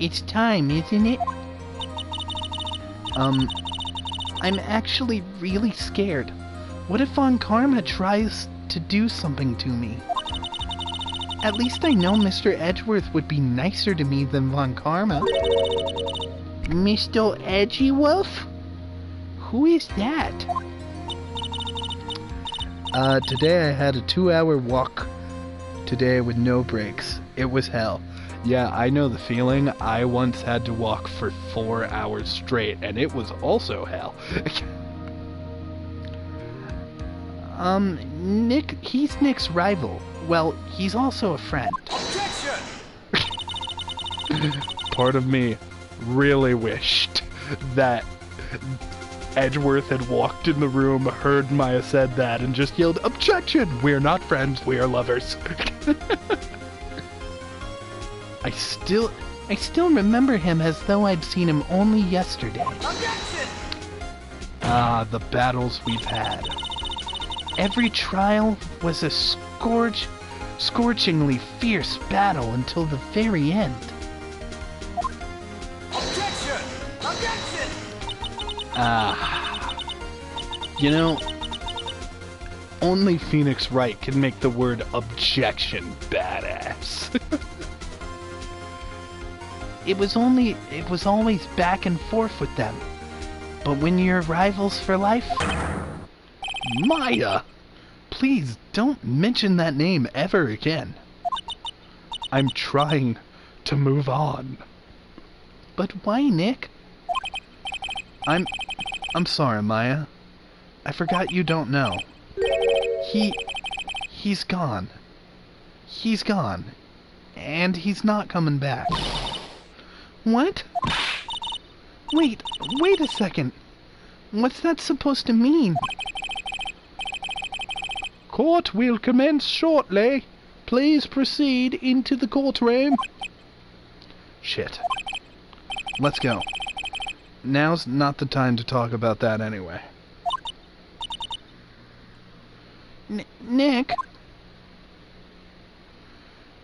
It's time, isn't it? I'm actually really scared. What if Von Karma tries to do something to me? At least I know Mr. Edgeworth would be nicer to me than Von Karma. Mr. Edgywolf? Who is that? Today I had a 2-hour walk today with no breaks. It was hell. Yeah, I know the feeling. I once had to walk for 4 hours straight, and it was also hell. Nick, he's Nick's rival. Well, he's also a friend. Part of me really wished that Edgeworth had walked in the room, heard Maya said that, and just yelled, "Objection! We're not friends, we are lovers." I still remember him as though I'd seen him only yesterday. Objection! Ah, the battles we've had. Every trial was a scorchingly fierce battle until the very end. Objection! Objection! Ah. You know, only Phoenix Wright can make the word objection badass. It was always back and forth with them. But when you're rivals for life... Maya! Please don't mention that name ever again. I'm trying to move on. But why, Nick? I'm sorry, Maya. I forgot you don't know. He's gone. He's gone. And he's not coming back. What? Wait a second. What's that supposed to mean? Court will commence shortly. Please proceed into the courtroom. Shit. Let's go. Now's not the time to talk about that anyway. Nick?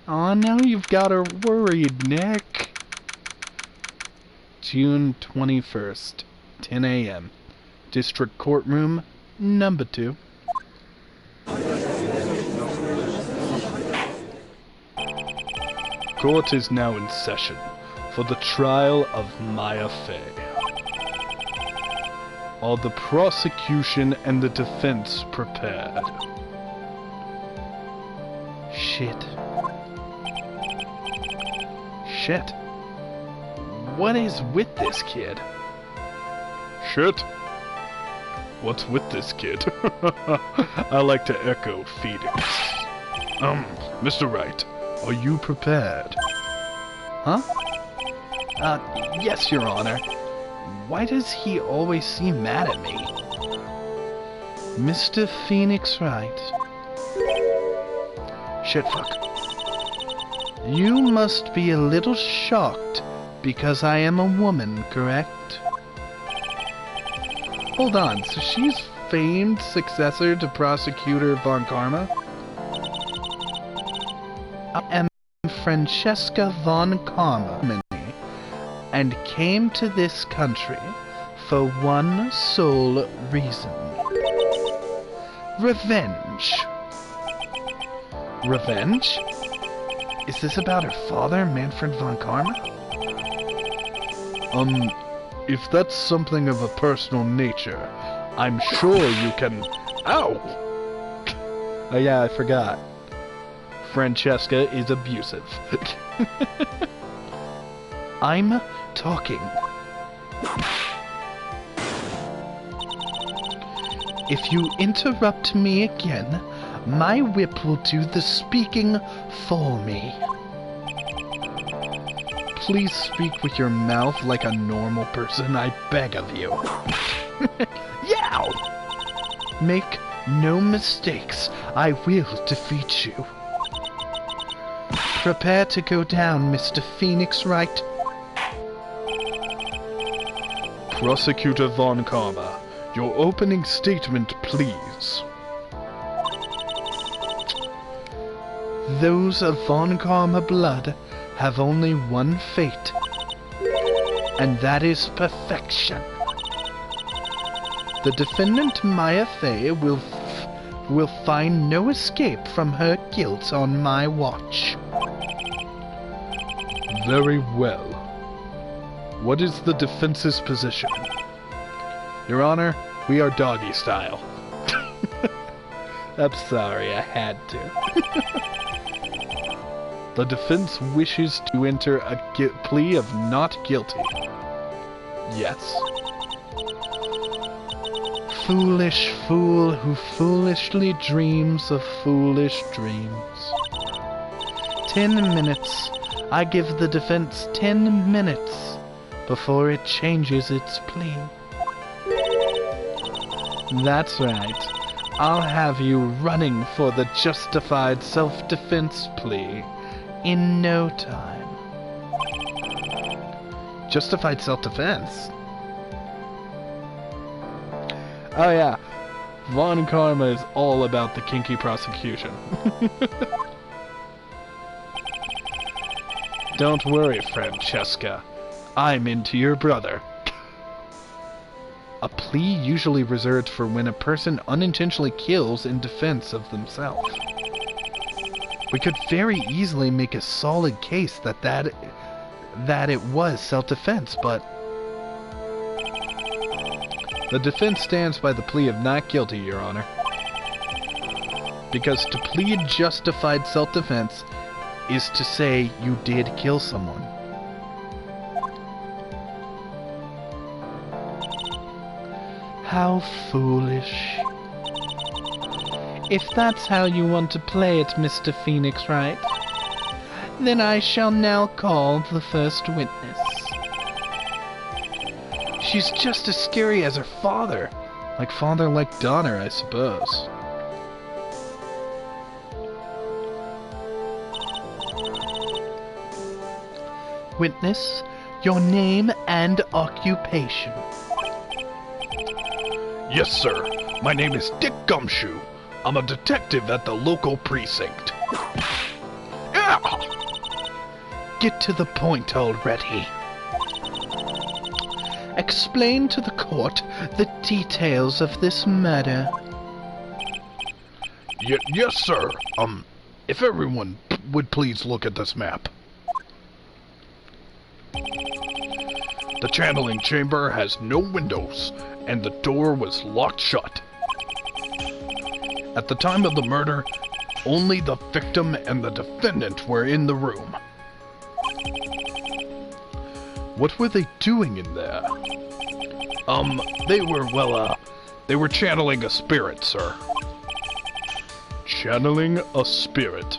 Aw, now you've got her worried, Nick. June 21st, 10 a.m. District Courtroom, number 2. Court is now in session for the trial of Maya Fey. Are the prosecution and the defense prepared? Shit. Shit. What is with this kid? Shit. What's with this kid? I like to echo Phoenix. Mr. Wright, are you prepared? Huh? Yes, Your Honor. Why does he always seem mad at me? Mr. Phoenix Wright. Shit, fuck. You must be a little shocked because I am a woman, correct? Hold on, so she's famed successor to Prosecutor Von Karma? I am Francesca Von Karma, and came to this country for one sole reason. Revenge. Revenge? Is this about her father, Manfred Von Karma? If that's something of a personal nature, I'm sure you can... Ow! Oh yeah, I forgot. Francesca is abusive. I'm talking. If you interrupt me again, my whip will do the speaking for me. Please speak with your mouth like a normal person, I beg of you. Yow! Make no mistakes, I will defeat you. Prepare to go down, Mr. Phoenix Wright. Prosecutor Von Karma, your opening statement, please. those of Von Karma blood have only one fate, and that is perfection. The defendant Maya Fey will find no escape from her guilt on my watch. Very well. What is the defense's position? Your Honor, we are doggy style. I'm sorry, I had to. The defense wishes to enter a plea of not guilty. Yes. Foolish fool who foolishly dreams of foolish dreams. 10 minutes. I give the defense 10 minutes before it changes its plea. That's right. I'll have you running for the justified self-defense plea in no time. Justified self-defense? Oh yeah, Von Karma is all about the kinky prosecution. Don't worry, Francesca. I'm into your brother. A plea usually reserved for when a person unintentionally kills in defense of themselves. We could very easily make a solid case that it was self-defense, but the defense stands by the plea of not guilty, Your Honor. Because to plead justified self-defense is to say you did kill someone. How foolish. If that's how you want to play it, Mr. Phoenix Wright, then I shall now call the first witness. She's just as scary as her father. Like father, like daughter, I suppose. Witness, your name and occupation. Yes, sir. My name is Dick Gumshoe. I'm a detective at the local precinct. Get to the point already. Explain to the court the details of this murder. Yes, sir. If everyone would please look at this map. The channeling chamber has no windows, and the door was locked shut. At the time of the murder, only the victim and the defendant were in the room. What were they doing in there? They were channeling a spirit, sir. Channeling a spirit.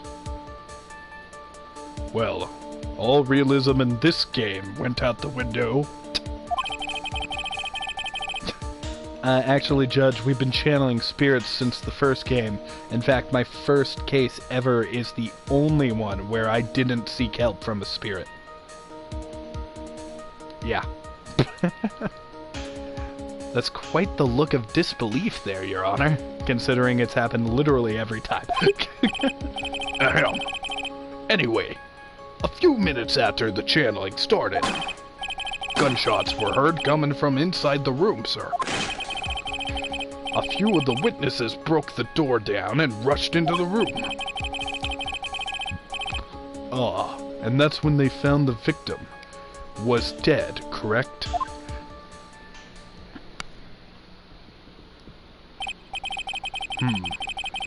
Well, all realism in this game went out the window. Actually, Judge, we've been channeling spirits since the first game. In fact, my first case ever is the only one where I didn't seek help from a spirit. Yeah. That's quite the look of disbelief there, Your Honor, considering it's happened literally every time. Anyway, a few minutes after the channeling started, gunshots were heard coming from inside the room, sir. A few of the witnesses broke the door down and rushed into the room. And that's when they found the victim was dead, correct?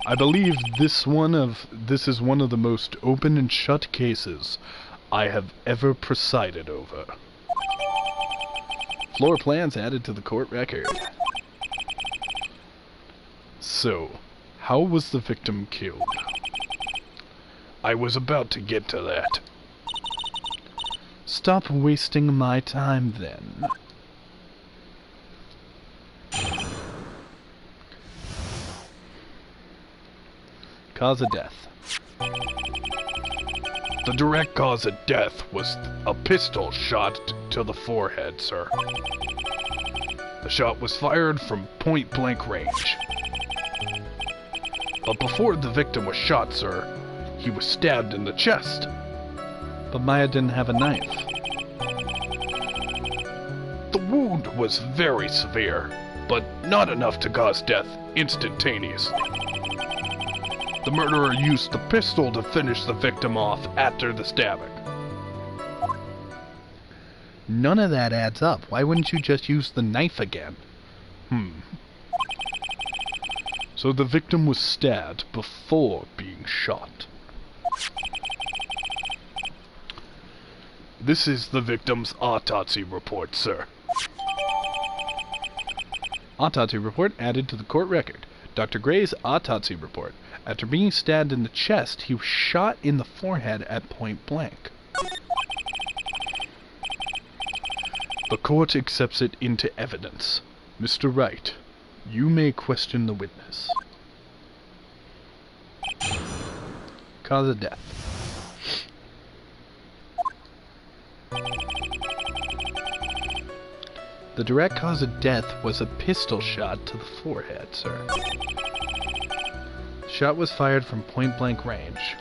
I believe this is one of the most open and shut cases I have ever presided over. Floor plans added to the court record. So, how was the victim killed? I was about to get to that. Stop wasting my time, then. Cause of death. The direct cause of death was a pistol shot to the forehead, sir. The shot was fired from point-blank range. But before the victim was shot, sir, he was stabbed in the chest. But Maya didn't have a knife. The wound was very severe, but not enough to cause death instantaneously. The murderer used the pistol to finish the victim off after the stabbing. None of that adds up. Why wouldn't you just use the knife again? So the victim was stabbed before being shot. This is the victim's autopsy report, sir. Autopsy report added to the court record. Dr. Gray's autopsy report. After being stabbed in the chest, he was shot in the forehead at point blank. The court accepts it into evidence. Mr. Wright, you may question the witness. Cause of death. The direct cause of death was a pistol shot to the forehead, sir. The shot was fired from point-blank range.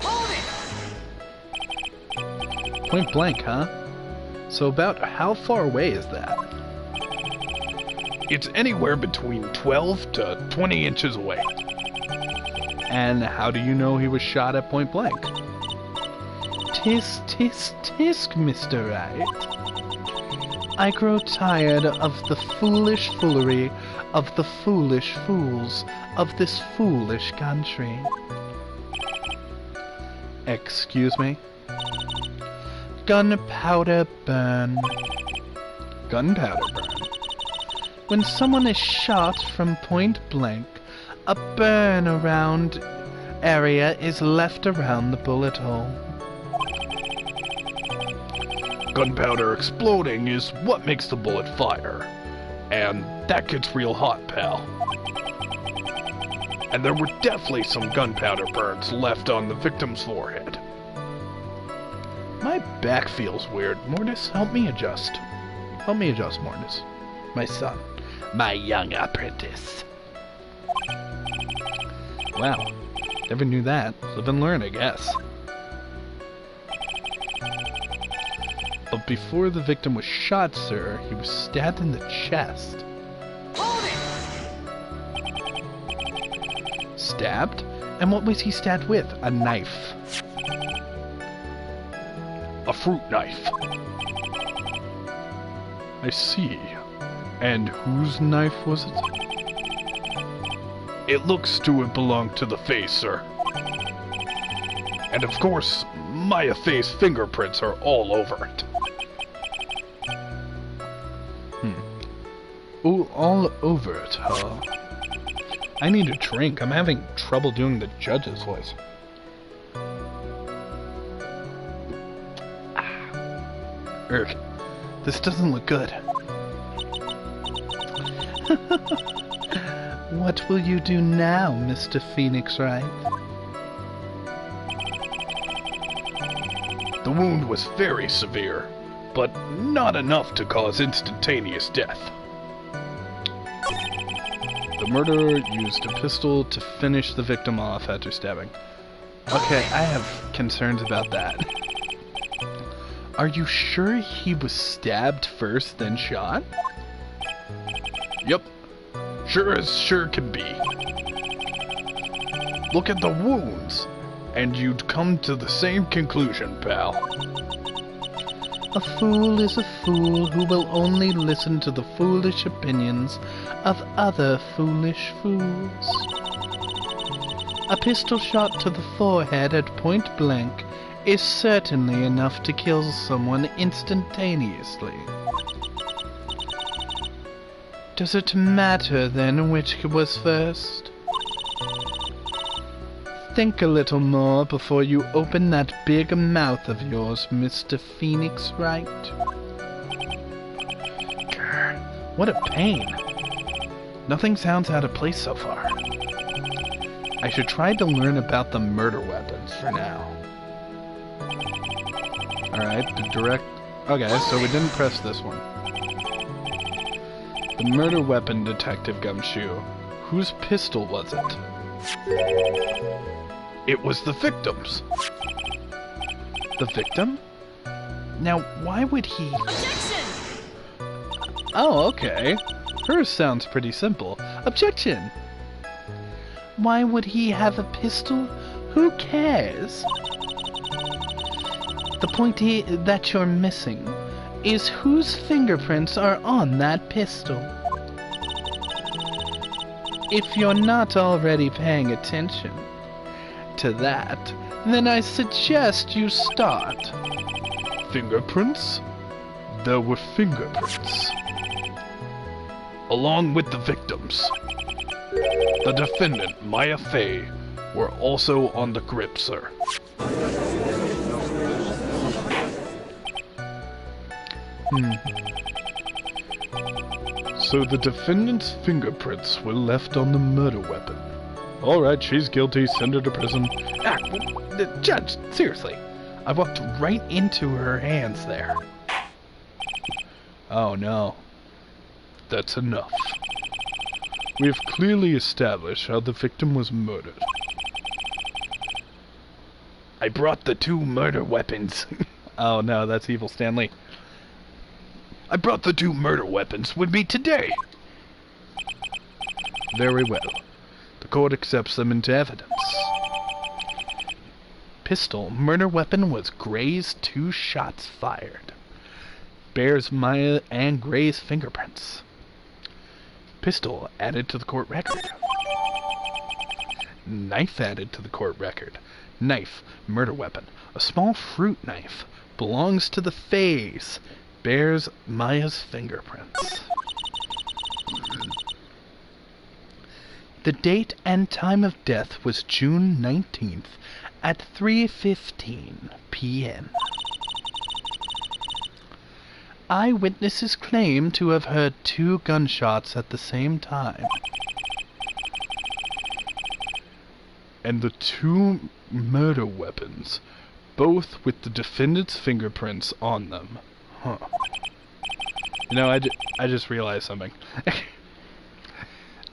Point blank, huh? So about how far away is that? It's anywhere between 12 to 20 inches away. And how do you know he was shot at point blank? Tisk, tisk, tisk, Mr. Wright. I grow tired of the foolish foolery of the foolish fools of this foolish country. Excuse me? Gunpowder burn. Gunpowder burn? When someone is shot from point blank, a burn around area is left around the bullet hole. Gunpowder exploding is what makes the bullet fire. And that gets real hot, pal. And there were definitely some gunpowder burns left on the victim's forehead. My back feels weird. Mortis, help me adjust. Help me adjust, Mortis. My son. My young apprentice. Wow. Never knew that. Live and learn, I guess. But before the victim was shot, sir, he was stabbed in the chest. Stabbed? And what was he stabbed with? A knife. A fruit knife. I see. And whose knife was it? It looks to have belonged to the face, sir. And of course, Maya Faye's fingerprints are all over it. Oh, all over it, huh? I need a drink. I'm having trouble doing the judge's voice. Erg, this doesn't look good. What will you do now, Mr. Phoenix Wright? The wound was very severe, but not enough to cause instantaneous death. The murderer used a pistol to finish the victim off after stabbing. Okay, I have concerns about that. Are you sure he was stabbed first, then shot? Yep. Sure as sure can be. Look at the wounds, and you'd come to the same conclusion, pal. A fool is a fool who will only listen to the foolish opinions of other foolish fools. A pistol shot to the forehead at point blank is certainly enough to kill someone instantaneously. Does it matter then which was first? Think a little more before you open that big mouth of yours, Mr. Phoenix Wright. Grr, what a pain. Nothing sounds out of place so far. I should try to learn about the murder weapons for now. Alright, the direct... Okay, so we didn't press this one. The murder weapon, Detective Gumshoe. Whose pistol was it? It was the victim's. The victim? Now, why would he... Objection! Oh, okay. Hers sounds pretty simple. Objection! Why would he have a pistol? Who cares? The point that you're missing is whose fingerprints are on that pistol. If you're not already paying attention to that, then I suggest you start. Fingerprints? There were fingerprints. Along with the victims. The defendant, Maya Fey, were also on the grip, sir. So the defendant's fingerprints were left on the murder weapon. Alright, she's guilty, send her to prison. Judge, seriously. I walked right into her hands there. Oh no. That's enough. We have clearly established how the victim was murdered. I brought the 2 murder weapons. Oh no, that's Evil Stanley. I brought the 2 murder weapons with me today. Very well. The court accepts them into evidence. Pistol, murder weapon was Gray's 2 shots fired. Bears Maya and Gray's fingerprints. Pistol added to the court record. Knife added to the court record. Knife, murder weapon. A small fruit knife. Belongs to the Fays. Bears Maya's fingerprints. The date and time of death was June 19th at 3:15 p.m. Eyewitnesses claim to have heard 2 gunshots at the same time. And the 2 murder weapons, both with the defendant's fingerprints on them. Huh. You know, I just realized something.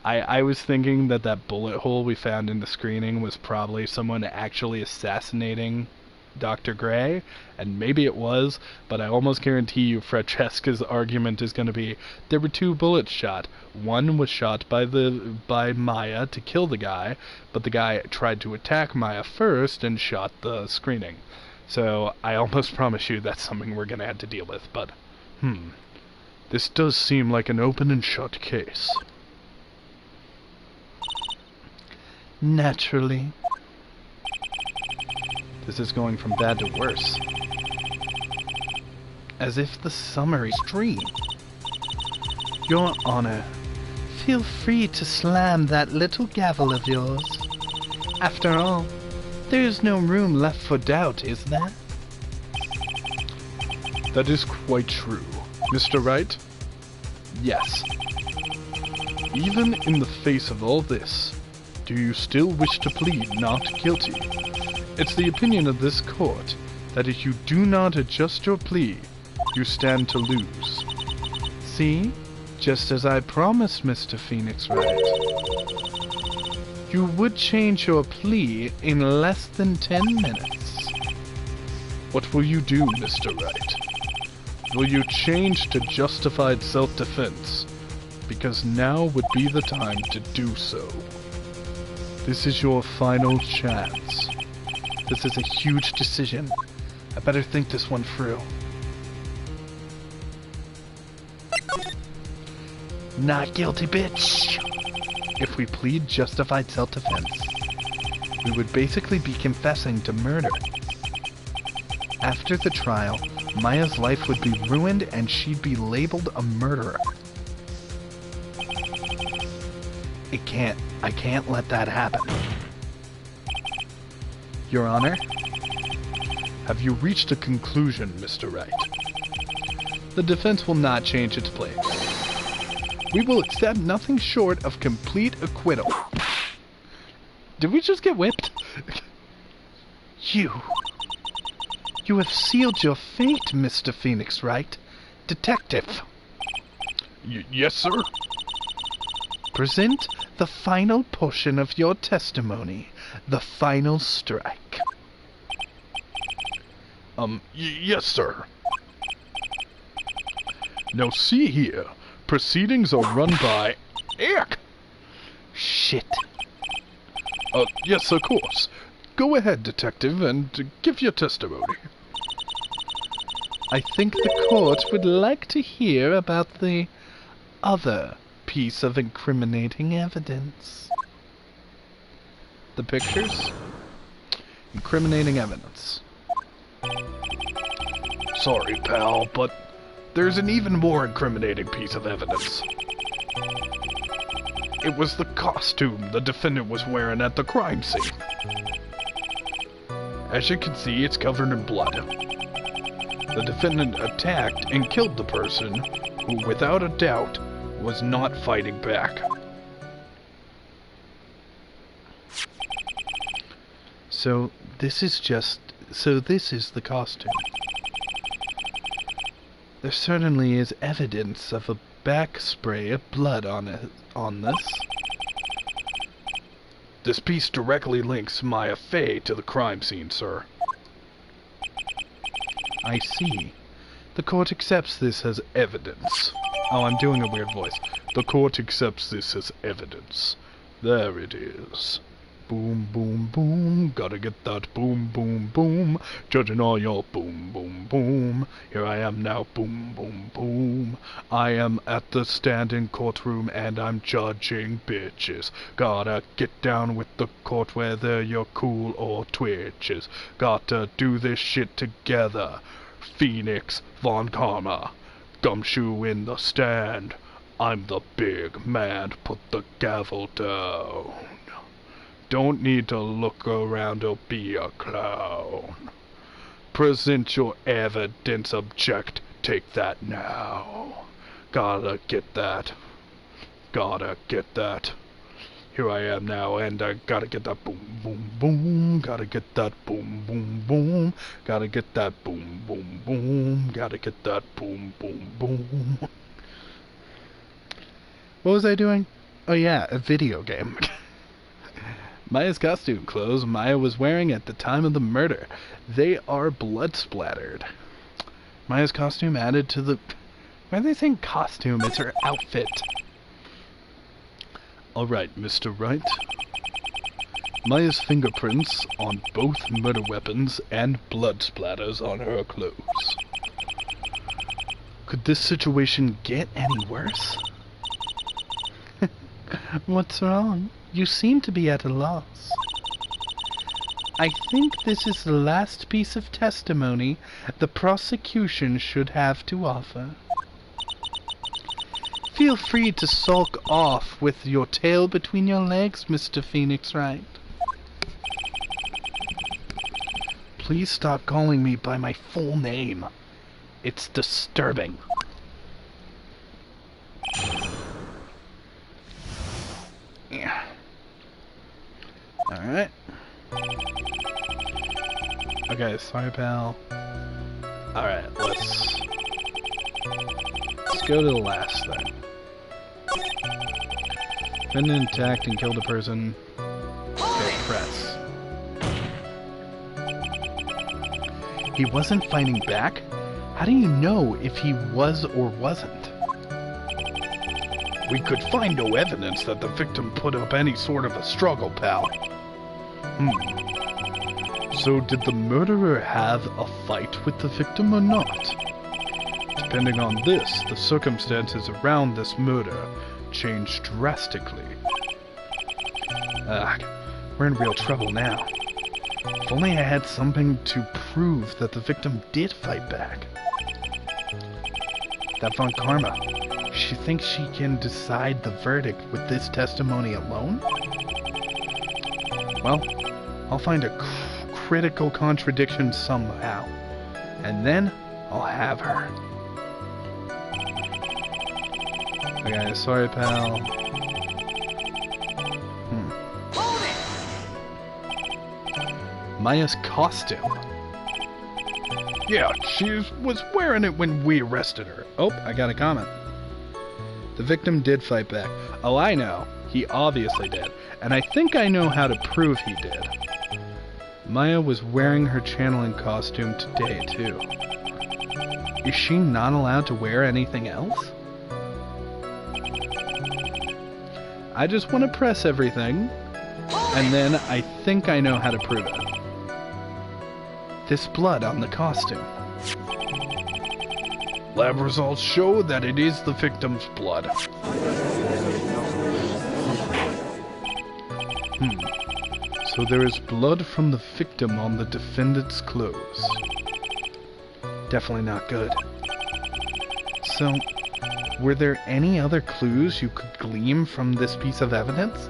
I was thinking that bullet hole we found in the screening was probably someone actually assassinating Dr. Gray, and maybe it was, but I almost guarantee you Francesca's argument is going to be there were 2 bullets shot. One was shot by Maya to kill the guy, but the guy tried to attack Maya first and shot the screening. So I almost promise you that's something we're going to have to deal with, but this does seem like an open and shut case. Naturally. This is going from bad to worse. As if the summary stream. Your Honor, feel free to slam that little gavel of yours. After all, there is no room left for doubt, is there? That is quite true. Mr. Wright? Yes. Even in the face of all this, do you still wish to plead not guilty? It's the opinion of this court that if you do not adjust your plea, you stand to lose. See? Just as I promised, Mr. Phoenix Wright. You would change your plea in less than 10 minutes. What will you do, Mr. Wright? Will you change to justified self-defense? Because now would be the time to do so. This is your final chance. This is a huge decision. I better think this one through. Not guilty, bitch! If we plead justified self-defense, we would basically be confessing to murder. After the trial, Maya's life would be ruined and she'd be labeled a murderer. I can't let that happen. Your Honor? Have you reached a conclusion, Mr. Wright? The defense will not change its plea. We will accept nothing short of complete acquittal. Did we just get whipped? You have sealed your fate, Mr. Phoenix Wright. Detective. Yes, sir? Present the final portion of your testimony, the final strike. Yes, sir. Now see here, proceedings are run by... Ick! Shit. Yes, of course. Go ahead, detective, and give your testimony. I think the court would like to hear about the other piece of incriminating evidence. The pictures? Incriminating evidence. Sorry, pal, but there's an even more incriminating piece of evidence. It was the costume the defendant was wearing at the crime scene. As you can see, it's covered in blood. The defendant attacked and killed the person who, without a doubt, was not fighting back. So this is the costume. There certainly is evidence of a back spray of blood on this. This piece directly links Maya Fey to the crime scene, sir. I see. The court accepts this as Evidence. Oh, I'm doing a weird voice. The court accepts this as evidence. There it is. Boom, boom, boom. Gotta get that boom, boom, boom. Judging all your boom, boom, boom. Here I am now, boom, boom, boom. I am at the standing courtroom and I'm judging bitches. Gotta get down with the court whether you're cool or twitches. Gotta do this shit together. Phoenix Von Karma. Gumshoe in the stand. I'm the big man. Put the gavel down. Don't need to look around or be a clown. Present your evidence, object, take that now. Gotta get that. Gotta get that. Here I am now, and I gotta get that boom, boom, boom. Gotta get that boom, boom, boom. Gotta get that boom, boom, boom. Gotta get that boom, boom, boom. What was I doing? Oh yeah, a video game. Maya's costume clothes Maya was wearing at the time of the murder. They are blood splattered. Maya's costume added to the... Why are they saying costume? It's her outfit. Alright, Mr. Wright. Maya's fingerprints on both murder weapons and blood splatters on her clothes. Could this situation get any worse? What's wrong? You seem to be at a loss. I think this is the last piece of testimony the prosecution should have to offer. Feel free to sulk off with your tail between your legs, Mr. Phoenix Wright. Please stop calling me by my full name. It's disturbing. Yeah. Alright. Okay, sorry, pal. Alright, let's go to the last thing. Defendant attacked and killed a person. Okay, press. He wasn't fighting back? How do you know if he was or wasn't? We could find no evidence that the victim put up any sort of a struggle, pal. So did the murderer have a fight with the victim or not? Depending on this, the circumstances around this murder changed drastically. We're in real trouble now. If only I had something to prove that the victim did fight back. That Von Karma, she thinks she can decide the verdict with this testimony alone? Well, I'll find a critical contradiction somehow, and then I'll have her. Okay, sorry, pal. Maya's costume. Yeah, she was wearing it when we arrested her. Oh, I got a comment. The victim did fight back. Oh, I know. He obviously did. And I think I know how to prove he did. Maya was wearing her channeling costume today, too. Is she not allowed to wear anything else? I just want to press everything, and then I think I know how to prove it. This blood on the costume. Lab results show that it is the victim's blood. So there is blood from the victim on the defendant's clothes. Definitely not good. So, were there any other clues you could glean from this piece of evidence?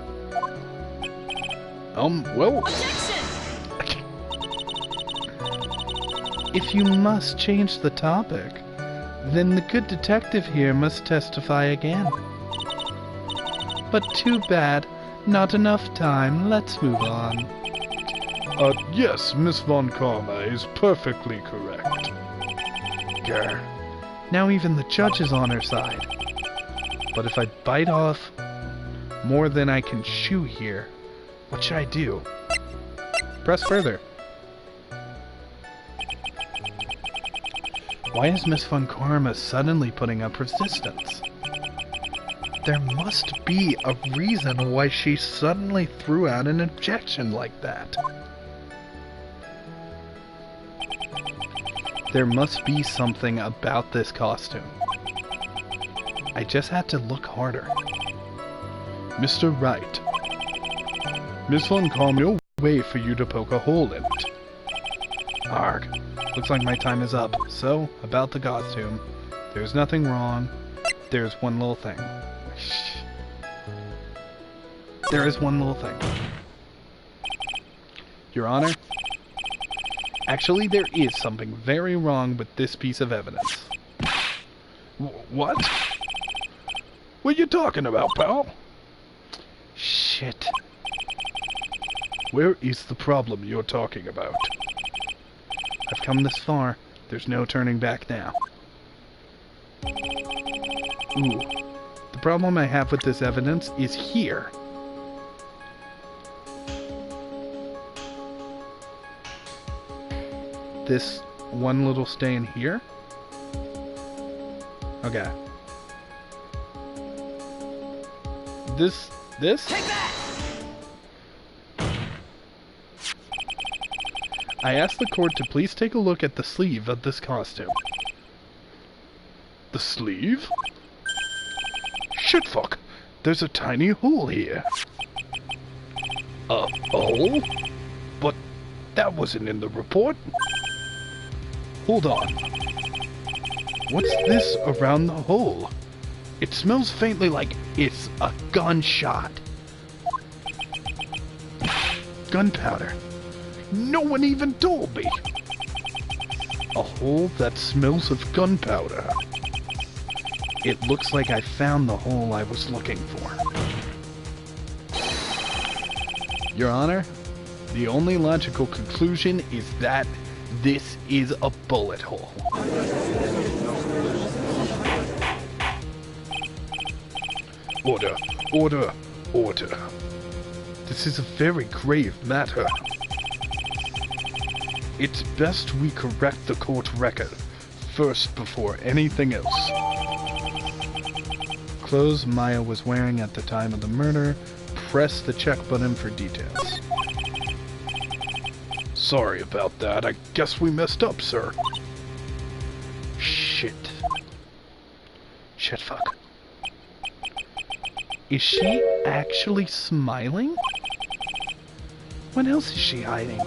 Well... Objection! If you must change the topic, then the good detective here must testify again. But too bad, not enough time, let's move on. Yes, Miss Von Karma is perfectly correct. Grr. Now even the judge is on her side. But if I bite off more than I can chew here, what should I do? Press further. Why is Miss Von Karma suddenly putting up resistance? There must be a reason why she suddenly threw out an objection like that. There must be something about this costume. I just had to look harder. Mr. Wright. Miss Von Karma, no way for you to poke a hole in it. Arg. Looks like my time is up. So, about the costume. There's nothing wrong. There's one little thing. There is one little thing. Your Honor, actually there is something very wrong with this piece of evidence. What? What are you talking about, pal? Shit. Where is the problem you're talking about? I've come this far. There's no turning back now. Ooh. The problem I have with this evidence is here. This one little stain here? Okay. This? Take that! I asked the court to please take a look at the sleeve of this costume. The sleeve? Shitfuck! There's a tiny hole here. A hole? But that wasn't in the report. Hold on. What's this around the hole? It smells faintly like it's a gunshot. Gunpowder. No one even told me. A hole that smells of gunpowder. It looks like I found the hole I was looking for. Your Honor, the only logical conclusion is that this is a bullet hole. Order, order, order. This is a very grave matter. It's best we correct the court record first before anything else. Clothes Maya was wearing at the time of the murder. Press the check button for details. Sorry about that. I guess we messed up, sir. Shit. Shit, fuck. Is she actually smiling? What else is she hiding?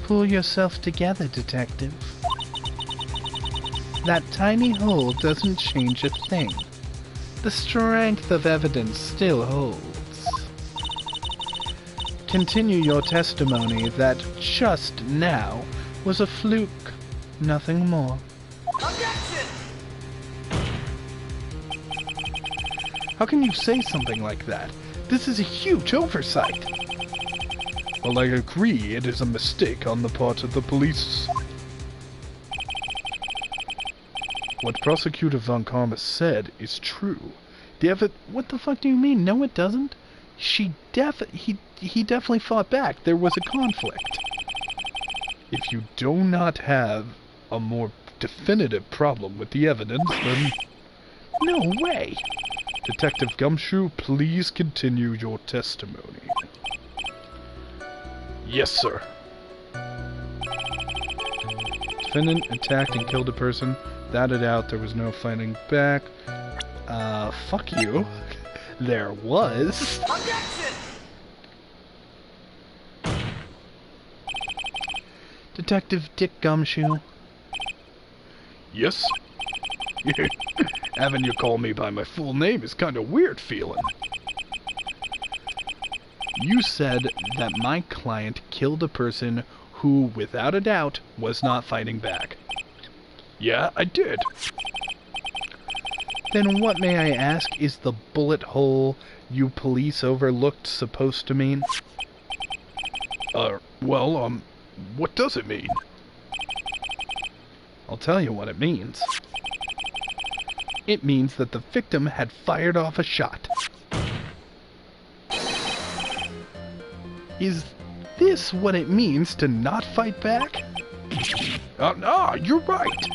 Pull yourself together, detective. That tiny hole doesn't change a thing. The strength of evidence still holds. Continue your testimony that just now was a fluke, nothing more. Objection! How can you say something like that? This is a huge oversight. Well, I agree it is a mistake on the part of the police. What Prosecutor Von Karma said is true. What the fuck do you mean? No, it doesn't. he definitely fought back. There was a conflict. If you do not have a more definitive problem with the evidence, then no way. Detective Gumshoe, please continue your testimony. Yes, sir. Defendant attacked and killed a person. Without a doubt, there was no fighting back. Fuck you. There was. Objection! Detective Dick Gumshoe. Yes? Having you call me by my full name is kind of weird feeling. You said that my client killed a person who, without a doubt, was not fighting back. Yeah, I did. Then what, may I ask, is the bullet hole you police overlooked supposed to mean? What does it mean? I'll tell you what it means. It means that the victim had fired off a shot. Is this what it means to not fight back? No, you're right.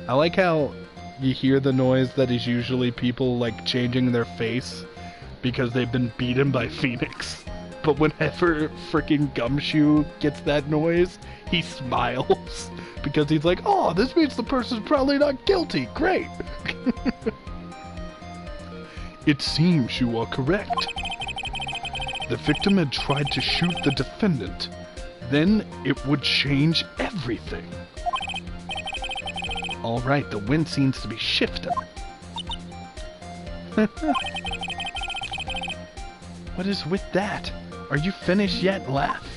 I like how you hear the noise that is usually people, like, changing their face because they've been beaten by Phoenix. But whenever frickin' Gumshoe gets that noise, he smiles. Because he's like, oh, this means the person's probably not guilty. Great. It seems you are correct. The victim had tried to shoot the defendant. Then it would change everything. Alright, the wind seems to be shifting. What is with that? Are you finished yet, laugh?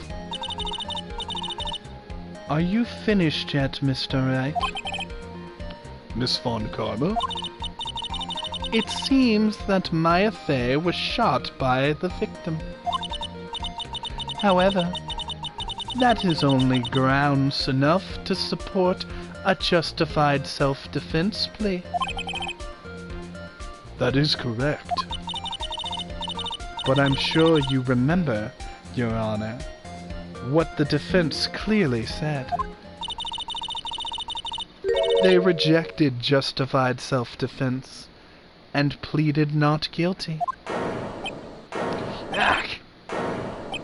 Are you finished yet, Mr. Wright? Miss Von Karma? It seems that Maya Fey was shot by the victim. However, that is only grounds enough to support a justified self-defense plea. That is correct. But I'm sure you remember, Your Honor, what the defense clearly said. They rejected justified self-defense and pleaded not guilty.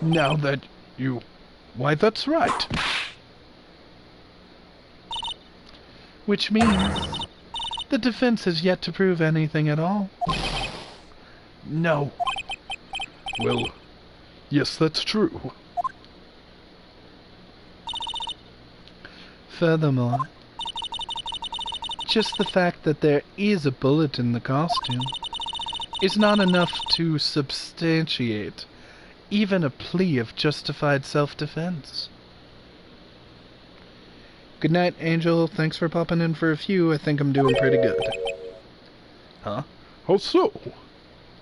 Now that you... Why, that's right. Which means the defense has yet to prove anything at all. No. Well, yes, that's true. Furthermore, just the fact that there is a bullet in the costume is not enough to substantiate even a plea of justified self-defense. Good night, Angel. Thanks for popping in for a few. I think I'm doing pretty good. Huh? How so?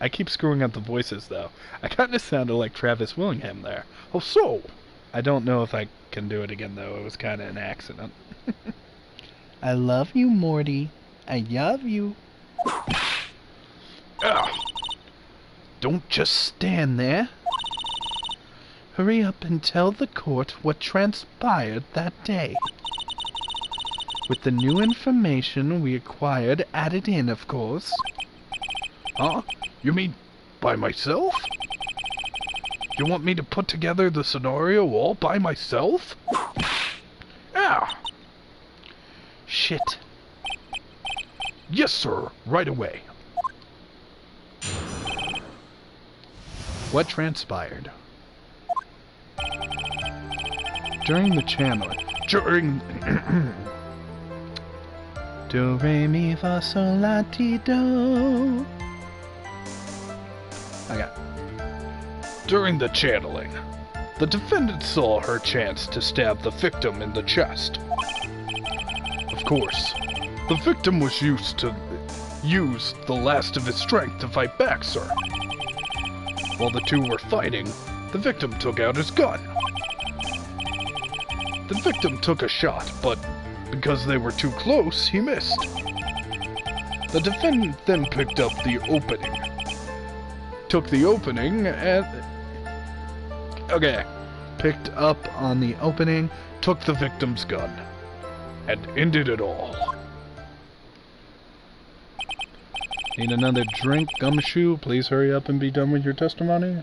I keep screwing up the voices, though. I kind of sounded like Travis Willingham there. How so? I don't know if I can do it again, though. It was kind of an accident. I love you, Morty. I love you. Don't just stand there. Hurry up and tell the court what transpired that day. With the new information we acquired added in, of course. Huh? You mean by myself? You want me to put together the scenario all by myself? Shit. Yes, sir. Right away. What transpired? During the channel... Do, re, mi, fa, sol, la, ti, do. During the channeling, the defendant saw her chance to stab the victim in the chest. Of course, the victim was used the last of his strength to fight back, sir. While the two were fighting, the victim took out his gun. The victim took a shot, but because they were too close, he missed. The defendant then picked up the opening took the opening and... Okay. Picked up on the opening, took the victim's gun, and ended it all. Need another drink, Gumshoe? Please hurry up and be done with your testimony.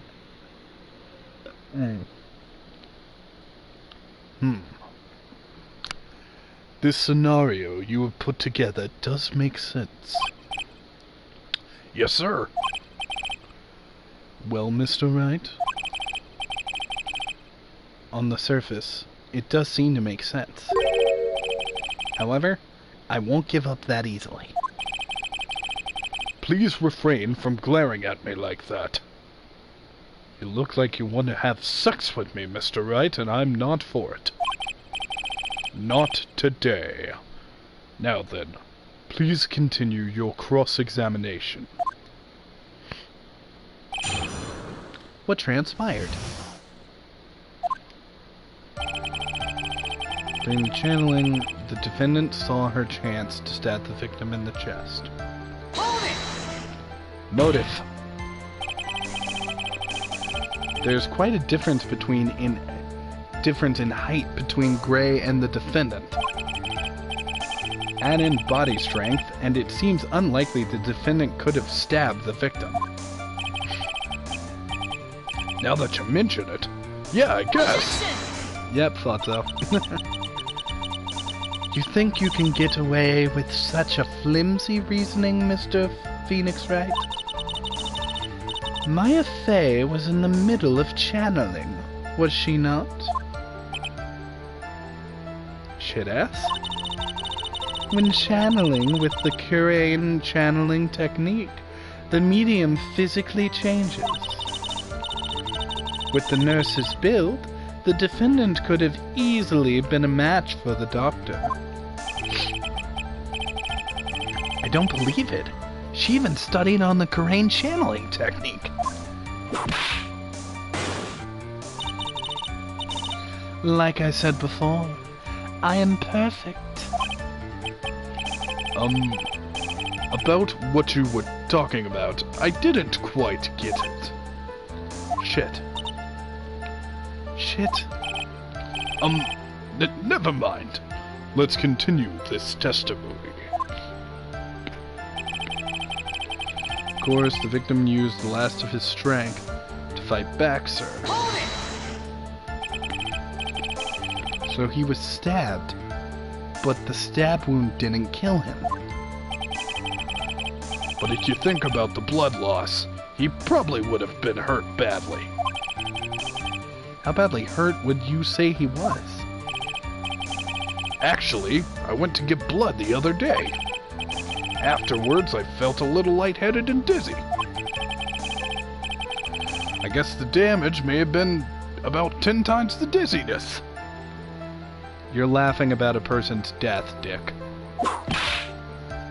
This scenario you have put together does make sense. Yes, sir. Well, Mr. Wright, on the surface, it does seem to make sense. However, I won't give up that easily. Please refrain from glaring at me like that. You look like you want to have sex with me, Mr. Wright, and I'm not for it. Not today. Now then, please continue your cross-examination. What transpired? During the channeling, the defendant saw her chance to stab the victim in the chest. Motive. There's quite a difference in height between Gray and the defendant. Add in body strength, and it seems unlikely the defendant could have stabbed the victim. Now that you mention it, yeah, I guess. Yep, thought so. You think you can get away with such a flimsy reasoning, Mr. Phoenix Wright? Maya Fey was in the middle of channeling, was she not? Shit-ass? When channeling with the Curane channeling technique, the medium physically changes. With the nurse's build, the defendant could have easily been a match for the doctor. I don't believe it. She even studied on the Curane channeling technique. Like I said before, I am perfect. About what you were talking about, I didn't quite get it. Shit. Never mind. Let's continue this testimony. Of course, the victim used the last of his strength to fight back, sir. So he was stabbed, but the stab wound didn't kill him. But if you think about the blood loss, he probably would have been hurt badly. How badly hurt would you say he was? Actually, I went to get blood the other day. Afterwards, I felt a little lightheaded and dizzy. I guess the damage may have been about 10 times the dizziness. You're laughing about a person's death, Dick.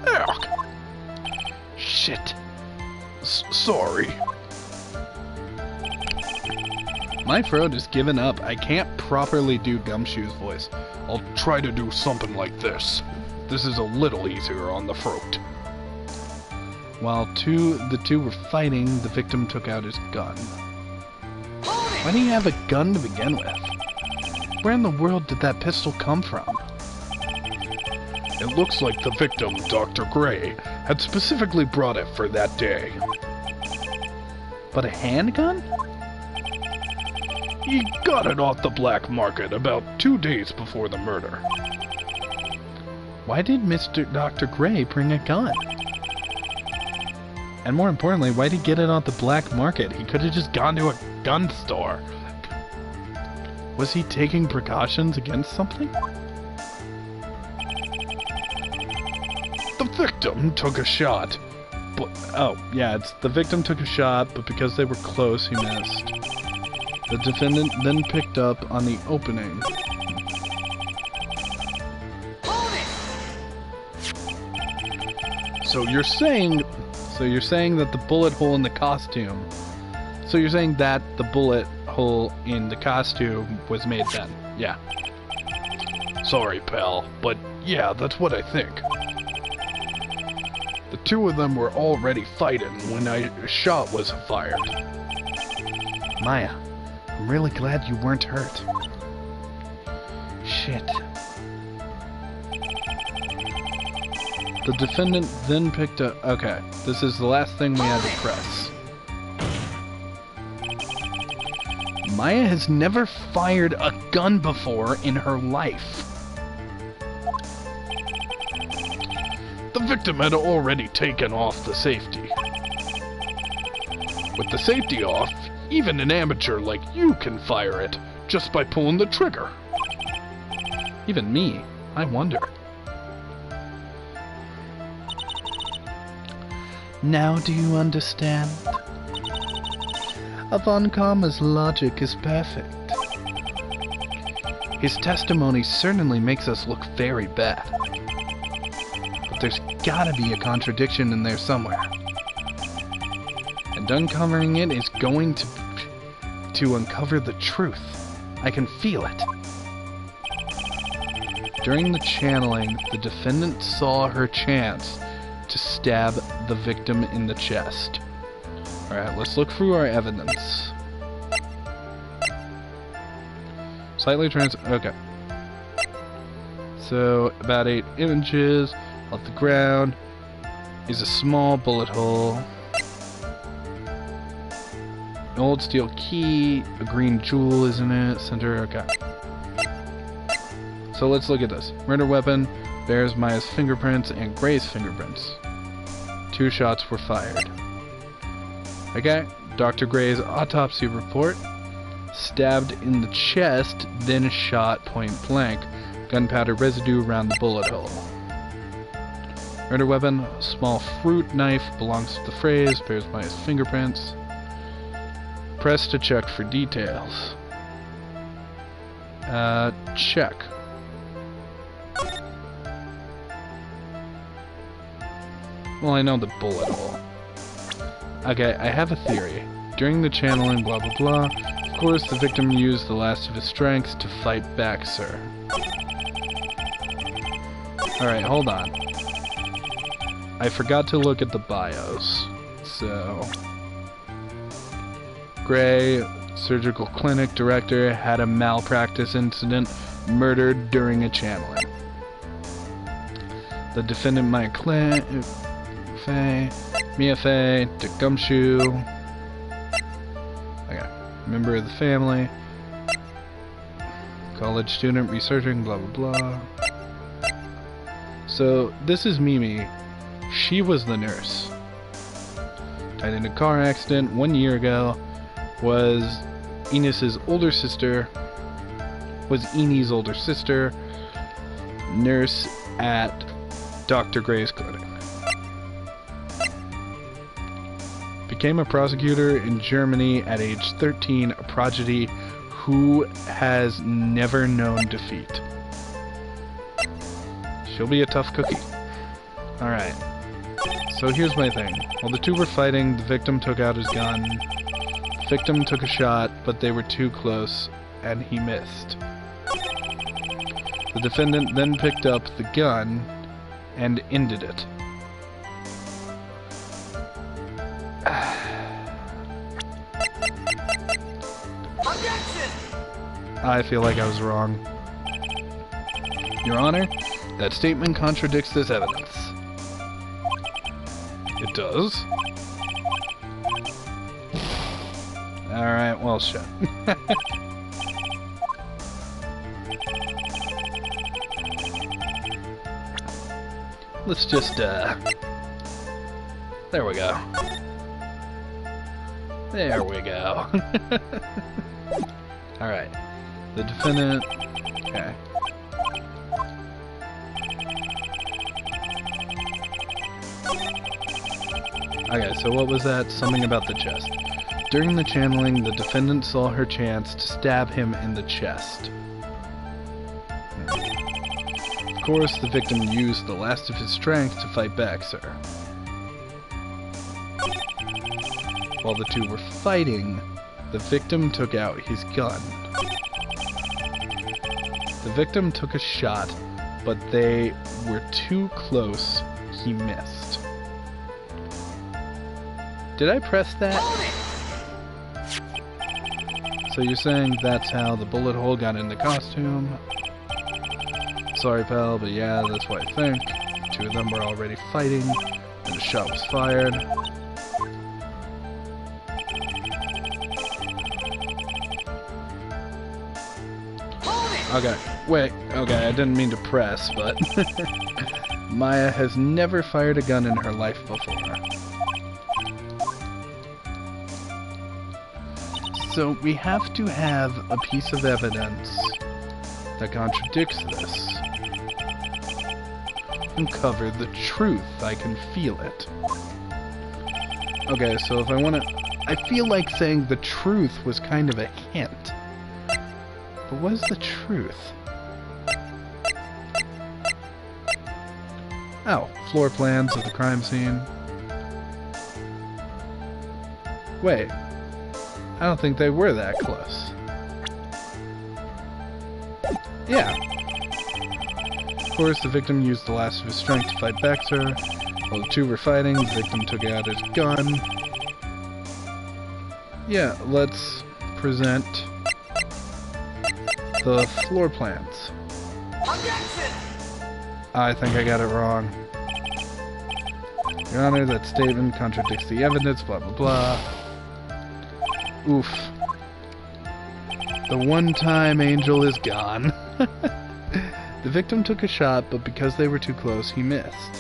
Ugh. Shit. Sorry. My throat is given up. I can't properly do Gumshoe's voice. I'll try to do something like this. This is a little easier on the throat. While the two were fighting, the victim took out his gun. Why do you have a gun to begin with? Where in the world did that pistol come from? It looks like the victim, Dr. Gray, had specifically brought it for that day. But a handgun? He got it off the black market about 2 days before the murder. Why did Mr. Dr. Gray bring a gun? And more importantly, why did he get it off the black market? He could have just gone to a gun store. Was he taking precautions against something? The victim took a shot. But, oh, yeah, the victim took a shot, but because they were close, he missed. The defendant then picked up on the opening. So you're saying that the bullet hole in the costume. So you're saying that the bullet hole in the costume was made then. Yeah. Sorry, pal, but yeah, that's what I think. The two of them were already fighting when a shot was fired. Maya, I'm really glad you weren't hurt. Shit. The defendant then picked up... Okay, this is the last thing we had to press. Maya has never fired a gun before in her life. The victim had already taken off the safety. With the safety off, even an amateur like you can fire it just by pulling the trigger. Even me, I wonder. Now do you understand? Von Karma's logic is perfect. His testimony certainly makes us look very bad. But there's gotta be a contradiction in there somewhere. And uncovering it is going to uncover the truth. I can feel it. During the channeling, the defendant saw her chance to stab the victim in the chest. Alright, let's look through our evidence. Slightly okay. So, about 8 inches off the ground is a small bullet hole. An old steel key, a green jewel is in it, center, okay. So let's look at this. Murder weapon bears Maya's fingerprints and Gray's fingerprints. 2 shots were fired. Okay, Dr. Gray's autopsy report. Stabbed in the chest, then shot point blank. Gunpowder residue around the bullet hole. Murder weapon, a small fruit knife, belongs to the phrase, bears Maya's fingerprints. Press to check for details. Check. Well, I know the bullet hole. Okay, I have a theory. During the channeling, blah blah blah, of course the victim used the last of his strength to fight back, sir. Alright, hold on. I forgot to look at the bios. So... Gray, surgical clinic director, had a malpractice incident, murdered during a channeling. The defendant, Mia Fey, Dick Gumshoe. Okay, member of the family. College student researching, blah blah blah. So, this is Mimi. She was the nurse. Died in a car accident 1 year ago. Was Enos's older sister. Was Enie's older sister. Nurse at Dr. Gray's clinic. Became a prosecutor in Germany at age 13, a prodigy who has never known defeat. She'll be a tough cookie. Alright. So here's my thing. While the two were fighting, the victim took out his gun. The victim took a shot, but they were too close, and he missed. The defendant then picked up the gun and ended it. Objection! I feel like I was wrong. Your Honor, that statement contradicts this evidence. It does? Alright, well, shit. Let's just, there we go. There we go. Alright. The defendant... Okay. Okay, so what was that? Something about the chest. During the channeling, the defendant saw her chance to stab him in the chest. Of course, the victim used the last of his strength to fight back, sir. While the two were fighting, the victim took out his gun. The victim took a shot, but they were too close, he missed. Did I press that? So you're saying that's how the bullet hole got in the costume? Sorry, pal, but yeah, that's what I think. Two of them were already fighting, and the shot was fired. Okay, wait, okay, I didn't mean to press, but Maya has never fired a gun in her life before. So we have to have a piece of evidence That contradicts this. uncover the truth. I can feel it. Okay, so if I want to... I feel like saying the truth was kind of a hint. But what is the truth? Oh, floor plans of the crime scene. Wait, I don't think they were that close. Yeah. Of course, the victim used the last of his strength to fight back, sir. While the two were fighting, the victim took out his gun. Yeah, let's present the floor plans. Objection! I think I got it wrong. Your Honor, that statement contradicts the evidence, blah blah blah. Oof. The one-time angel is gone. The victim took a shot, but because they were too close, he missed.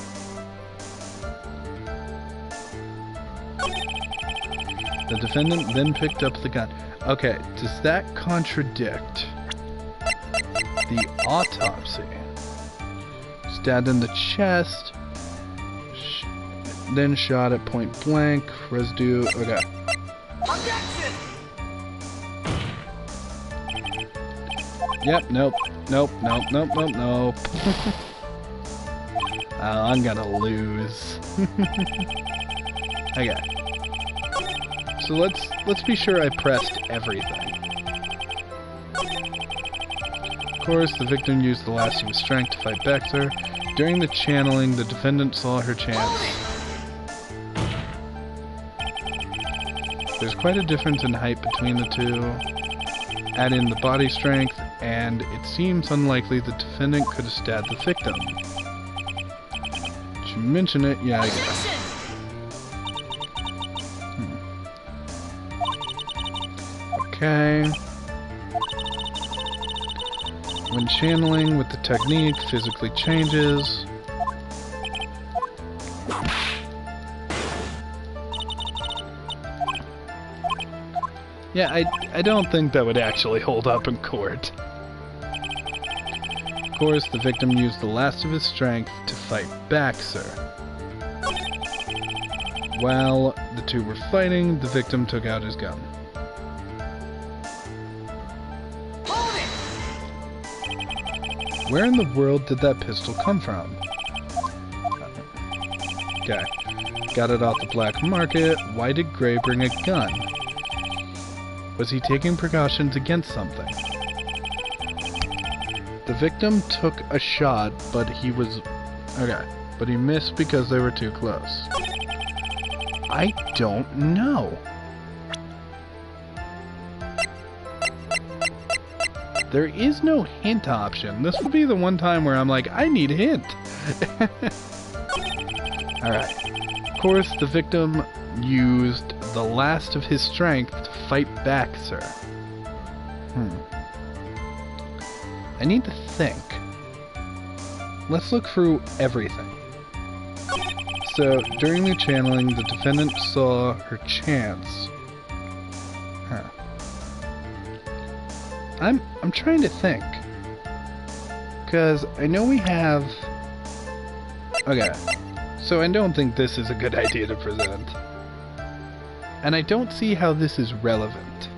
The defendant then picked up the gun. Okay, does that contradict the autopsy? Stabbed in the chest, then shot at point blank, residue, okay. Objection! Yep, nope. I'm gonna lose. Okay. So let's be sure I pressed everything. Of course, the victim used the last of his strength to fight back, sir. During the channeling, the defendant saw her chance. There's quite a difference in height between the two. Add in the body strength, and it seems unlikely the defendant could have stabbed the victim. Did you mention it? Yeah, I guess. Okay. When channeling with the technique, physically changes. Yeah, I don't think that would actually hold up in court. Of course, the victim used the last of his strength to fight back, sir. While the two were fighting, the victim took out his gun. Where in the world did that pistol come from? Okay. Got it off the black market. Why did Gray bring a gun? Was he taking precautions against something? The victim took a shot, but he was... Okay. But he missed because they were too close. I don't know. There is no hint option. This would be the one time where I'm like, I need a hint. Alright. Of course, the victim used the last of his strength to fight back, sir. I need to think. Let's look through everything. So, during the channeling, the defendant saw her chance. I'm trying to think. Because I know we have... Okay. So I don't think this is a good idea to present. And I don't see how this is relevant.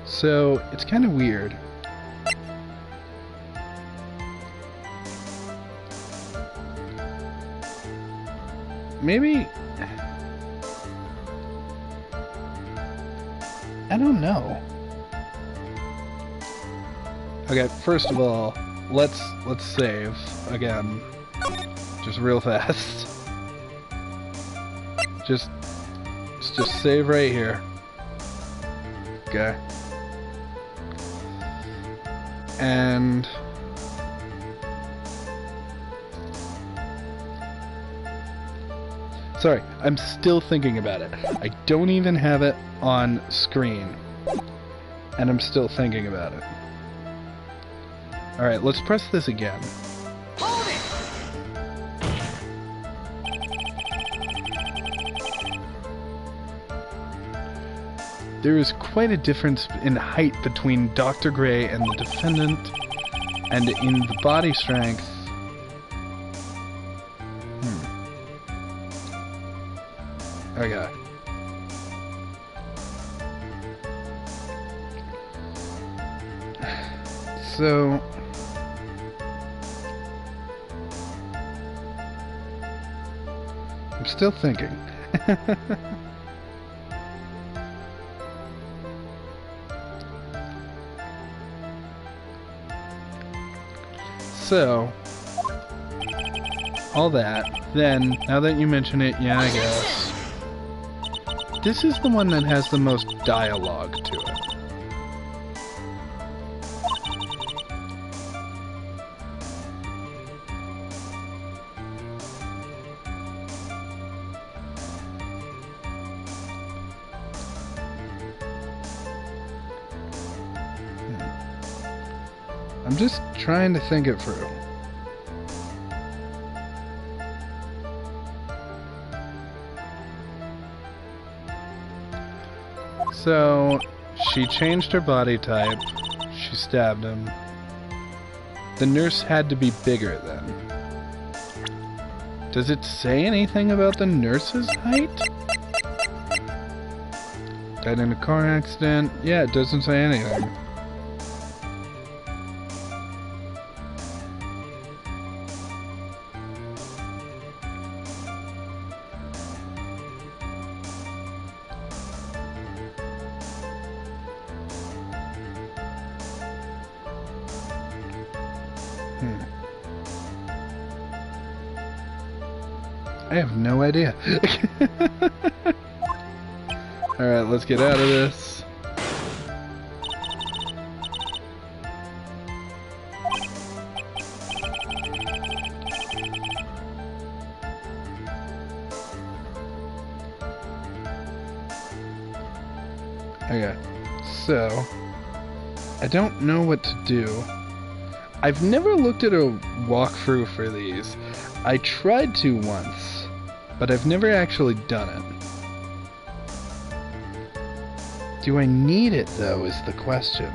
So, it's kind of weird. Maybe... I don't know. Okay, first of all, let's save again. Just real fast. Let's just save right here. Okay. And sorry, I'm still thinking about it. I don't even have it on screen. And I'm still thinking about it. Alright, let's press this again. Hold it! There is quite a difference in height between Dr. Gray and the defendant, and in the body strength. Okay. So I'm still thinking. So, all that, then, now that you mention it, yeah, I guess. This is the one that has the most dialogue to it. I'm just trying to think it through. So, she changed her body type. She stabbed him. The nurse had to be bigger then. Does it say anything about the nurse's height? Died in a car accident? Yeah, it doesn't say anything. I have no idea. Alright, let's get out of this. Okay, so I don't know what to do. I've never looked at a walkthrough for these. I tried to once, but I've never actually done it. Do I need it, though, is the question.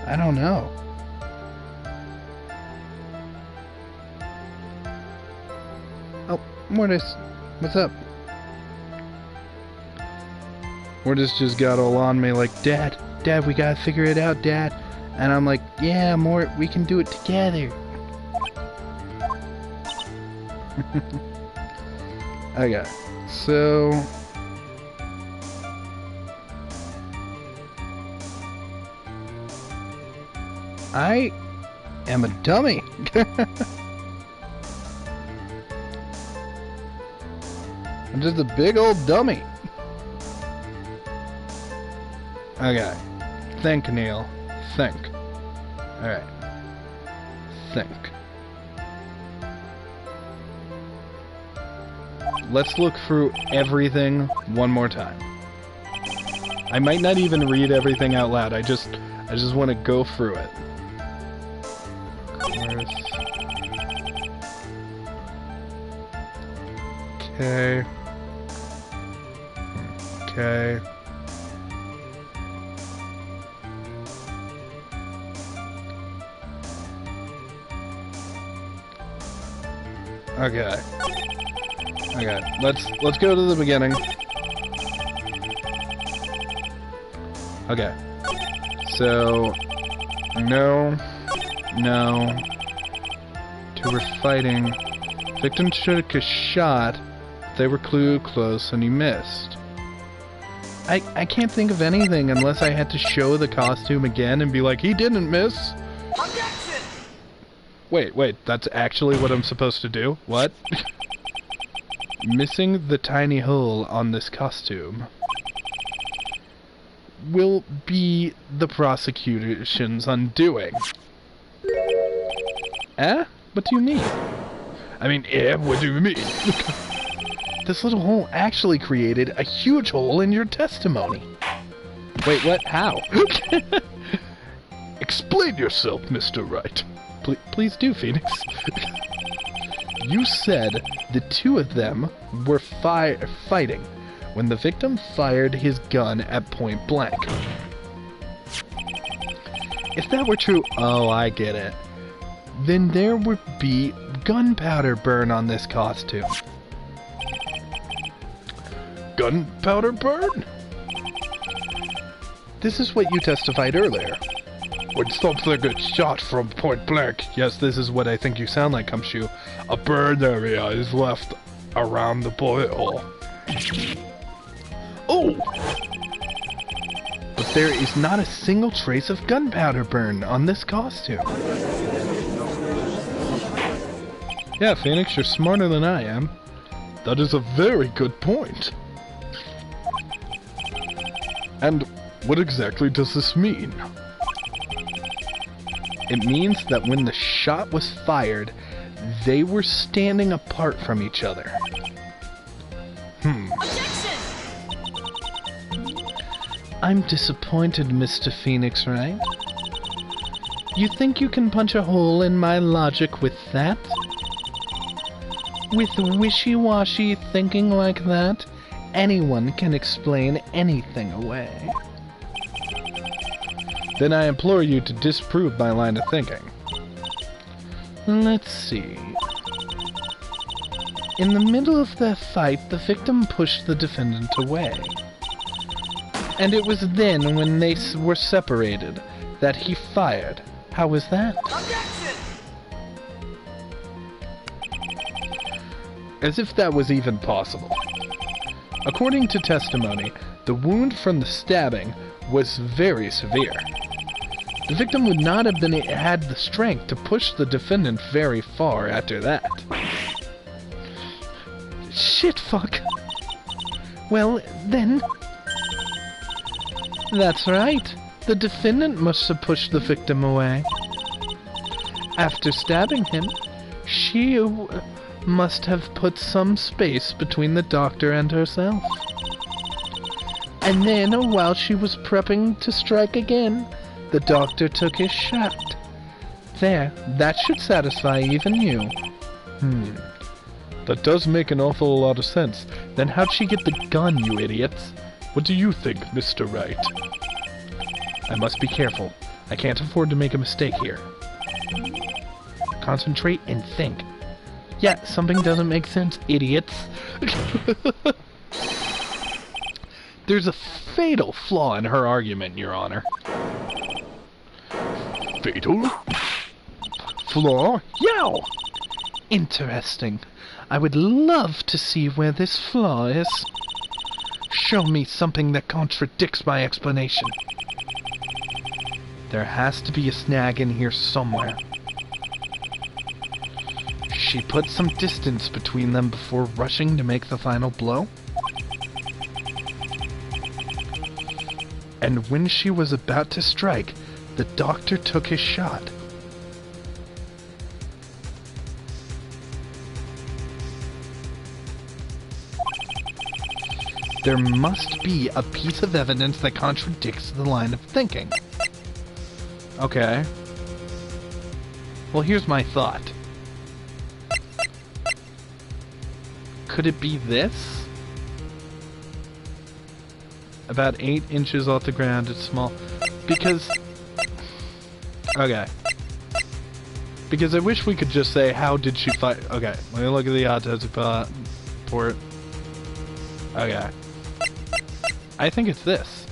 I don't know. Oh, Mortis, what's up? Mortis just got all on me like, Dad, we gotta figure it out, Dad. And I'm like, yeah, Mort, we can do it together. Okay, so I am a dummy. I'm just a big old dummy. Okay, think, Kneale. Think. Alright. Think. Let's look through everything one more time. I might not even read everything out loud. I just want to go through it. Okay. Okay. Okay. Okay. Let's go to the beginning. Okay. So no. Two were fighting. Victim took a shot. They were close and he missed. I can't think of anything unless I had to show the costume again and be like, he didn't miss. Objection! Wait, that's actually what I'm supposed to do? What? Missing the tiny hole on this costume will be the prosecution's undoing. Eh? What do you mean? I mean, what do you mean? This little hole actually created a huge hole in your testimony. Wait, what? How? Explain yourself, Mr. Wright. Please do, Phoenix. You said the two of them were fighting when the victim fired his gun at point blank. If that were true, oh, I get it. Then there would be gunpowder burn on this costume. Gunpowder burn? This is what you testified earlier. When something gets shot from point blank, yes, this is what I think you sound like, Gumshoe, a burn area is left around the bullet hole. Oh! But there is not a single trace of gunpowder burn on this costume. Yeah, Phoenix, you're smarter than I am. That is a very good point. And what exactly does this mean? It means that when the shot was fired, they were standing apart from each other. Objection! I'm disappointed, Mr. Phoenix Wright. You think you can punch a hole in my logic with that? With wishy-washy thinking like that, anyone can explain anything away. Then I implore you to disprove my line of thinking. Let's see. In the middle of the fight, the victim pushed the defendant away. And it was then, when they were separated, that he fired. How was that? Objection! As if that was even possible. According to testimony, the wound from the stabbing was very severe. The victim would not have had the strength to push the defendant very far after that. Shit, fuck. Well, then... That's right. The defendant must have pushed the victim away. After stabbing him, she must have put some space between the doctor and herself. And then, while she was prepping to strike again, the doctor took his shot. There, that should satisfy even you. That does make an awful lot of sense. Then how'd she get the gun, you idiots? What do you think, Mr. Wright? I must be careful. I can't afford to make a mistake here. Concentrate and think. Yeah, something doesn't make sense, idiots. There's a fatal flaw in her argument, Your Honor. Fatal? Flaw? Yow! Interesting. I would love to see where this flaw is. Show me something that contradicts my explanation. There has to be a snag in here somewhere. She put some distance between them before rushing to make the final blow. And when she was about to strike, the doctor took his shot. There must be a piece of evidence that contradicts the line of thinking. Okay. Well, here's my thought. Could it be this? About 8 inches off the ground, it's small. Because... Okay. Because I wish we could just say, how did she fight? Okay, let me look at the autopsy report. Okay. I think it's this.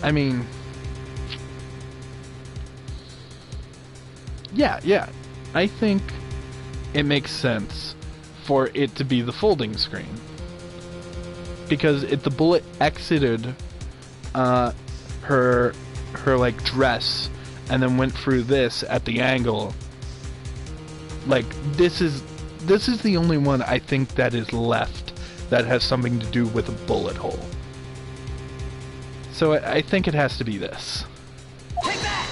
I mean... Yeah. I think it makes sense for it to be the folding screen. Because if the bullet exited her like dress and then went through this at the angle. Like, this is the only one I think that is left that has something to do with a bullet hole. So I think it has to be this. Take that!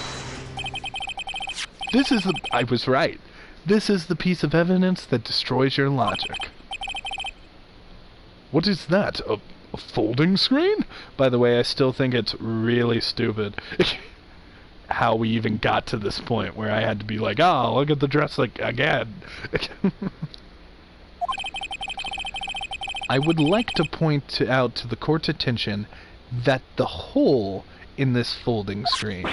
This is the... I was right. This is the piece of evidence that destroys your logic. What is that? A folding screen? By the way, I still think it's really stupid how we even got to this point where I had to be like, oh, look at the dress like again. I would like to point out to the court's attention that the hole in this folding screen,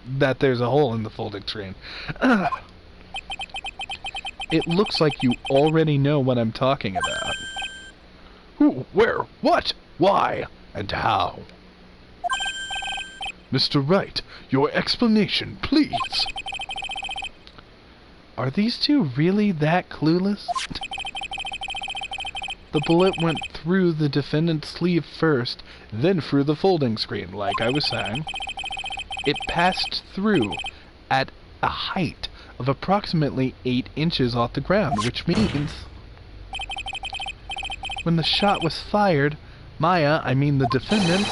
that there's a hole in the folding screen. It looks like you already know what I'm talking about. Who, where, what, why, and how? Mr. Wright, your explanation, please. Are these two really that clueless? The bullet went through the defendant's sleeve first, Then through the folding screen, like I was saying. it passed through at a height of approximately 8 inches off the ground, which means when the shot was fired, Maya, I mean the defendant,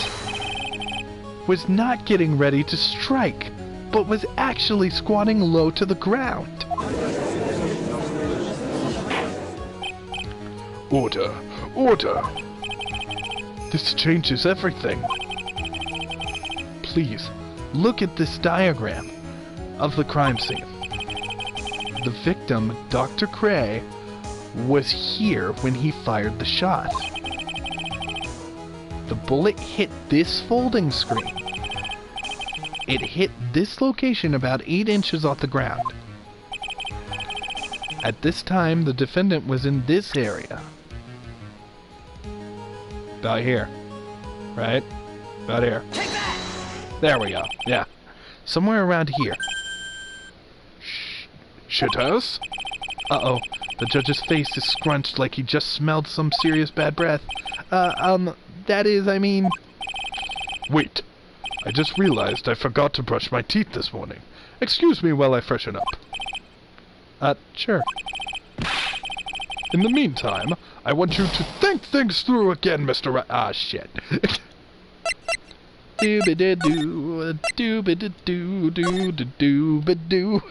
was not getting ready to strike, but was actually squatting low to the ground. Order, order. This changes everything. Please, look at this diagram of the crime scene. The victim, Dr. Cray, was here when he fired the shot. The bullet hit this folding screen. It hit this location about 8 inches off the ground. At this time, the defendant was in this area. About here. Right? About here. Take that! There we go. Yeah. Somewhere around here. Shithouse? Uh-oh. The judge's face is scrunched like he just smelled some serious bad breath. That is, I mean... Wait. I just realized I forgot to brush my teeth this morning. Excuse me while I freshen up. Sure. In the meantime, I want you to think things through again, Mr. Ah, shit. Doo-ba-da-doo, doo-ba-da-doo, doo-da-doo-ba-doo.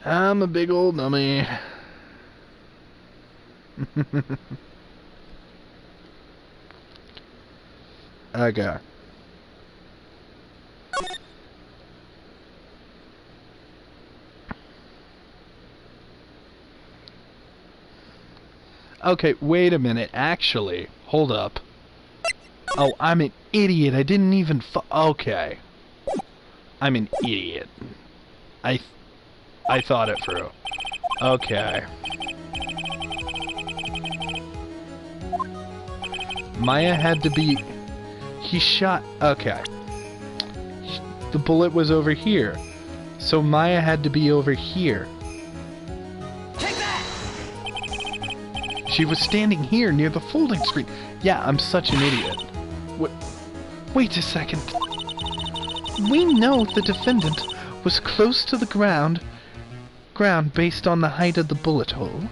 I'm a big old dummy. Okay. Okay, wait a minute. Actually, hold up. Oh, I'm an idiot. I didn't even okay. I'm an idiot. I thought it through. Okay. Maya had to be... He shot... Okay. The bullet was over here. So Maya had to be over here. Take that! She was standing here near the folding screen. Yeah, I'm such an idiot. Wait a second. We know the defendant was close to the ground based on the height of the bullet hole.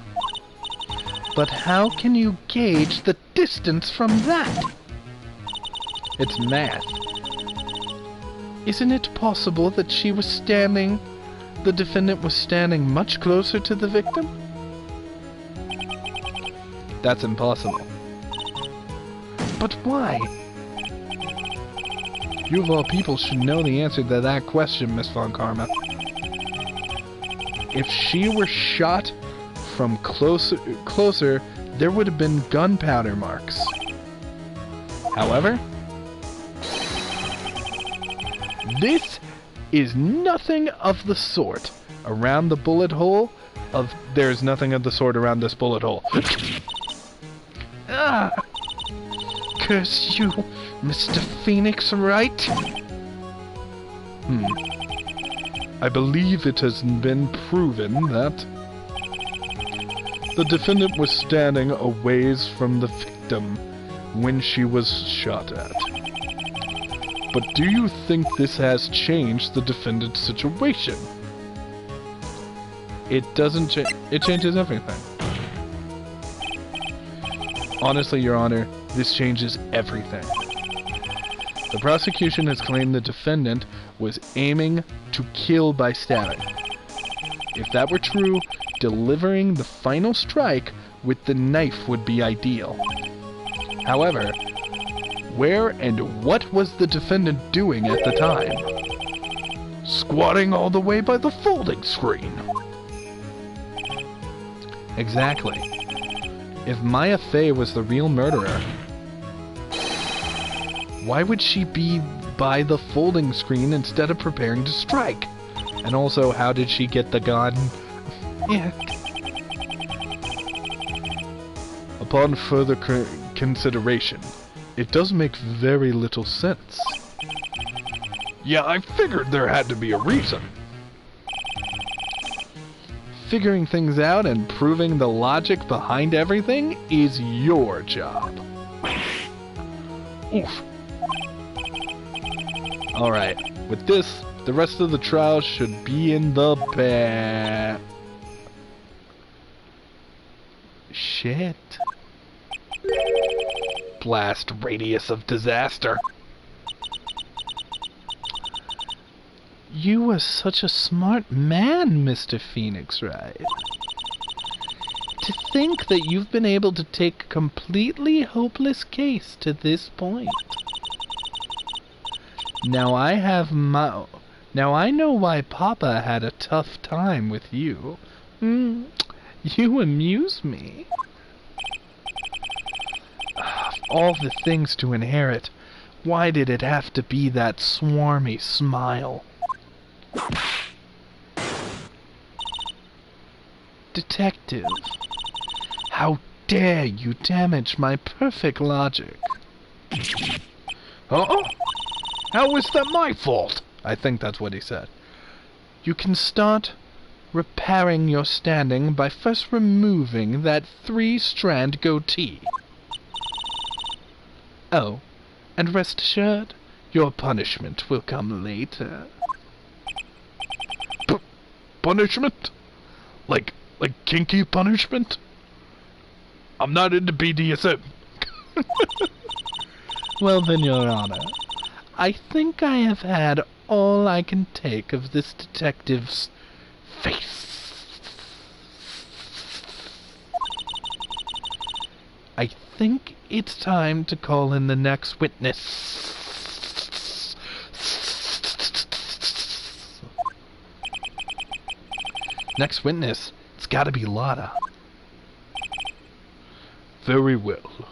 But how can you gauge the distance from that? It's math. Isn't it possible that the defendant was standing much closer to the victim? That's impossible. But why? You of all people should know the answer to that question, Miss Von Karma. If she were shot from closer, there would have been gunpowder marks. However, this is nothing of the sort around the bullet hole there's nothing of the sort around this bullet hole. Ah! Curse you, Mr. Phoenix Wright. I believe it has been proven that the defendant was standing a ways from the victim when she was shot at. But do you think this has changed the defendant's situation? It doesn't it changes everything. Honestly, Your Honor, this changes everything. The prosecution has claimed the defendant was aiming to kill by stabbing. If that were true, delivering the final strike with the knife would be ideal. However, where and what was the defendant doing at the time? Squatting all the way by the folding screen. Exactly. If Maya Fey was the real murderer, why would she be by the folding screen instead of preparing to strike? And also, how did she get the gun? Yeah. Upon further consideration, it does make very little sense. Yeah, I figured there had to be a reason. Figuring things out and proving the logic behind everything is your job. Oof. Alright, with this, the rest of the trial should be in the bag. Shit. Blast radius of disaster. You were such a smart man, Mr. Phoenix Wright. To think that you've been able to take a completely hopeless case to this point. Now I know why Papa had a tough time with you. You amuse me. Of all the things to inherit, why did it have to be that swarmy smile? Detective, how dare you damage my perfect logic? Huh? How is that my fault? I think that's what he said. You can start repairing your standing by first removing that 3-strand goatee. Oh, and rest assured, your punishment will come later. Punishment? Like kinky punishment? I'm not into BDSM. Well then, Your Honor, I think I have had all I can take of this detective's face. I think it's time to call in the next witness. Next witness, it's gotta be Lotta. Very well.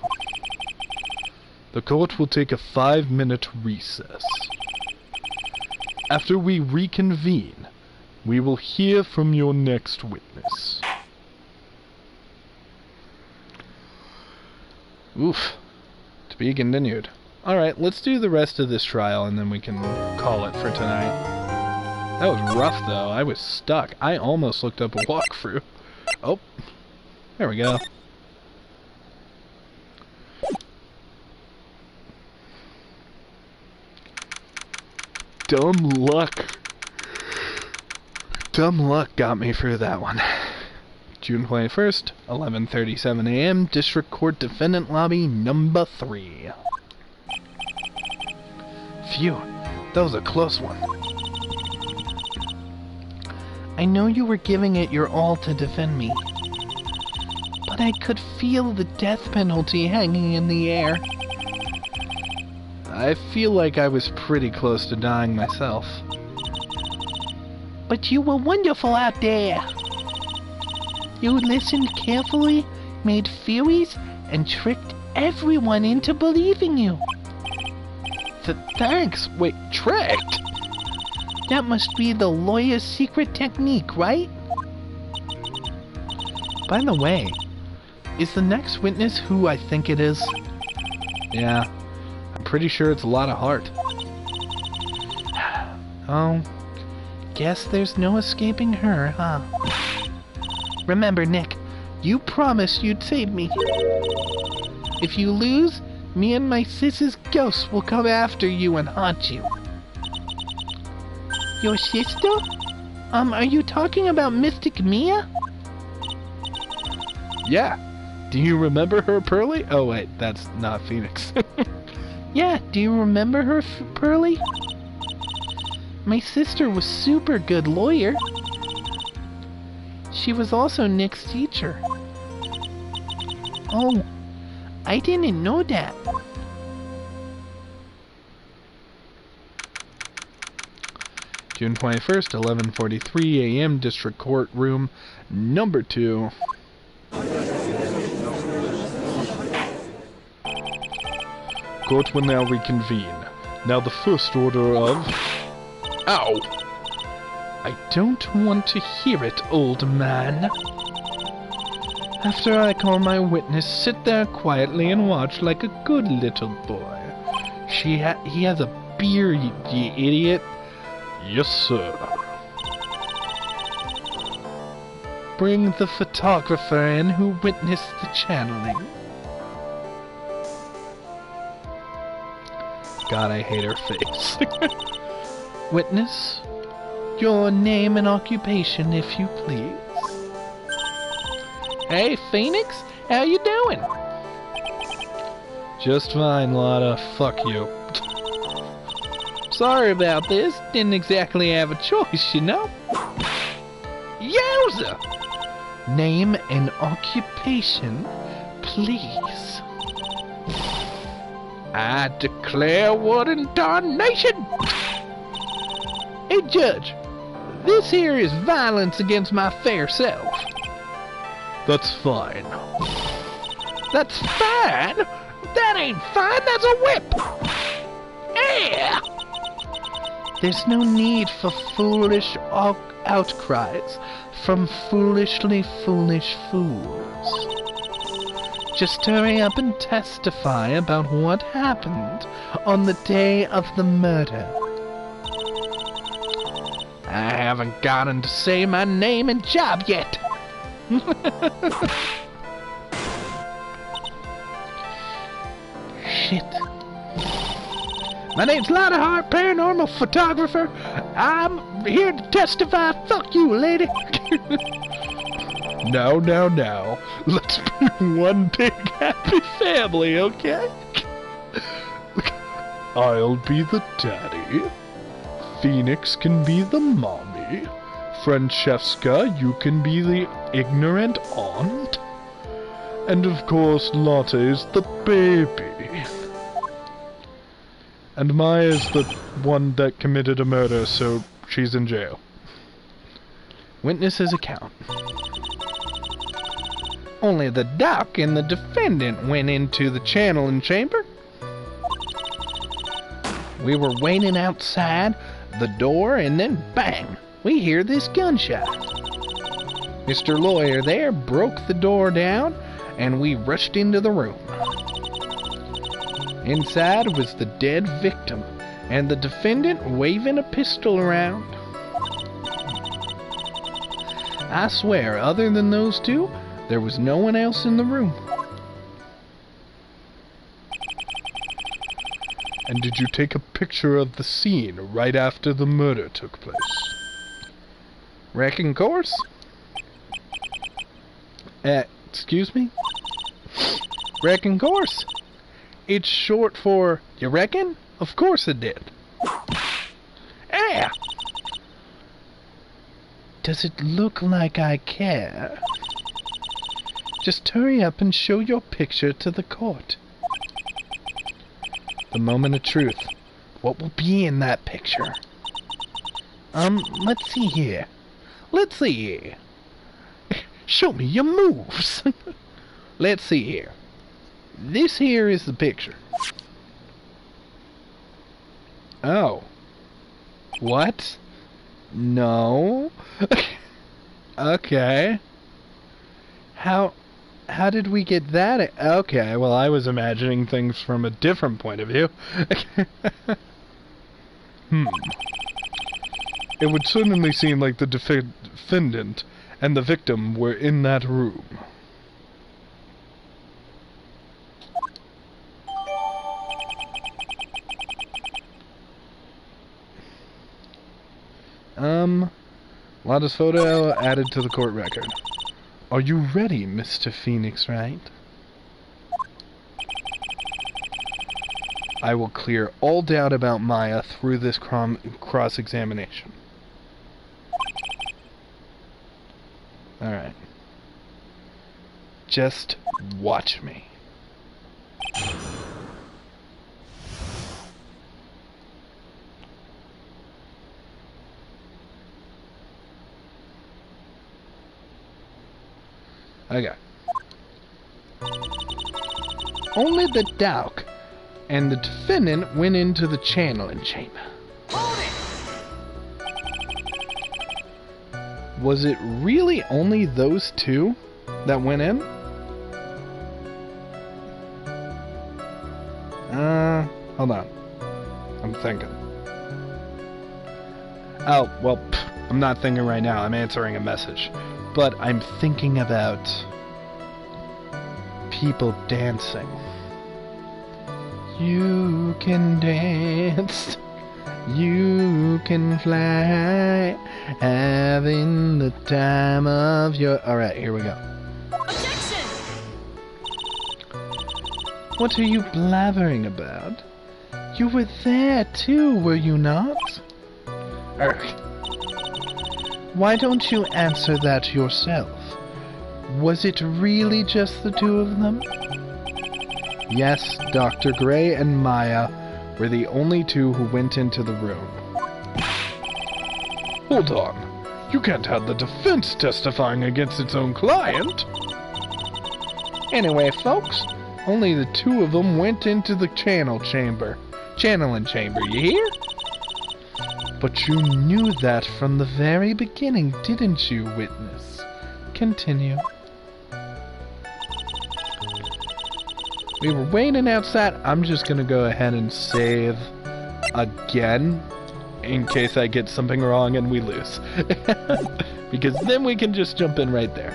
The court will take a 5-minute recess. After we reconvene, we will hear from your next witness. Oof. To be continued. Alright, let's do the rest of this trial and then we can call it for tonight. That was rough, though. I was stuck. I almost looked up a walkthrough. Oh. There we go. Dumb luck. Dumb luck got me through that one. June 21st, 11:37 a.m., District Court Defendant Lobby number 3. Phew, that was a close one. I know you were giving it your all to defend me, but I could feel the death penalty hanging in the air. I feel like I was pretty close to dying myself. But you were wonderful out there. You listened carefully, made theories, and tricked everyone into believing you. Thanks. Wait, tricked? That must be the lawyer's secret technique, right? By the way, is the next witness who I think it is? Yeah, I'm pretty sure it's Lotta Hart. Oh, guess there's no escaping her, huh? Remember, Nick, you promised you'd save me. If you lose, Me and my sis's ghost will come after you and haunt you. Your sister? Are you talking about Mystic Mia? Yeah. Do you remember her, Pearly? Oh, wait, that's not Phoenix. Yeah, do you remember her, Pearly? My sister was super good lawyer. She was also Nick's teacher. Oh, I didn't know that. June 21st, 11:43 a.m., District Court Room number 2. Court will now reconvene. Now the first order of... Ow! I don't want to hear it, old man. After I call my witness, sit there quietly and watch like a good little boy. He has a beard, you idiot. Yes, sir. Bring the photographer in who witnessed the channeling. God, I hate her face. Witness, your name and occupation, if you please. Hey, Phoenix, how you doing? Just fine, Lotta. Fuck you. Sorry about this. Didn't exactly have a choice, you know. Yowza! Name and occupation, please. I declare war in darnation! Hey, Judge, this here is violence against my fair self. That's fine. That's fine? That ain't fine, that's a whip! Yeah! There's no need for foolish outcries from foolishly foolish fools. Just hurry up and testify about what happened on the day of the murder. I haven't gotten to say my name and job yet. Shit. My name's Lotta, paranormal photographer. I'm here to testify. Fuck you, lady. Now. Let's be one big happy family, okay? I'll be the daddy. Phoenix can be the mommy. Francesca, you can be the ignorant aunt. And of course, Lotta is the baby. And Maya's the one that committed a murder, so she's in jail. Witness's account. Only the doc and the defendant went into the channeling chamber. We were waiting outside the door, and then bang, we hear this gunshot. Mr. Lawyer there broke the door down, and we rushed into the room. Inside was the dead victim, and the defendant waving a pistol around. I swear, other than those two, there was no one else in the room. And did you take a picture of the scene right after the murder took place? Reckon course? Excuse me? Reckon course? It's short for, you reckon? Of course it did. Ah! Does it look like I care? Just hurry up and show your picture to the court. The moment of truth. What will be in that picture? Let's see here. Let's see here. Show me your moves. Let's see here. This here is the picture. Oh. What? No. Okay. How did we get that? Okay, well, I was imagining things from a different point of view. It would certainly seem like the defendant and the victim were in that room. Lotta's photo added to the court record. Are you ready, Mr. Phoenix Wright? I will clear all doubt about Maya through this cross-examination. Alright. Just watch me. Okay. Only the dog and the defendant went into the channeling chamber. Was it really only those two that went in? Hold on. I'm thinking. Oh, well, I'm not thinking right now. I'm answering a message. But I'm thinking about people dancing. You can dance, you can fly, having the time of your... Alright, here we go. Objection! What are you blabbering about? You were there too, were you not? Why don't you answer that yourself? Was it really just the two of them? Yes, Dr. Gray and Maya were the only two who went into the room. Hold on. You can't have the defense testifying against its own client. Anyway, folks, only the two of them went into the channeling chamber, you hear? But you knew that from the very beginning, didn't you, witness? Continue. We were waiting outside. I'm just gonna go ahead and save again in case I get something wrong and we lose. Because then we can just jump in right there.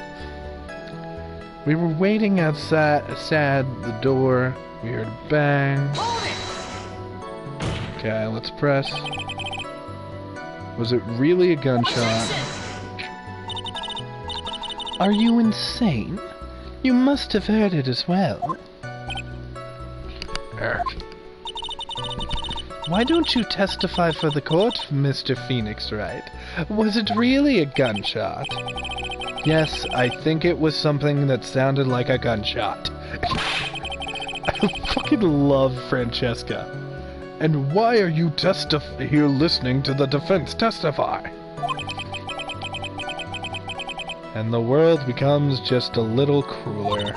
We were waiting outside the door. We heard a bang. Okay, let's press. Was it really a gunshot? Are you insane? You must have heard it as well. Why don't you testify for the court, Mr. Phoenix Wright? Was it really a gunshot? Yes, I think it was something that sounded like a gunshot. I fucking love Francesca. And why are you here listening to the defense testify? And the world becomes just a little crueler.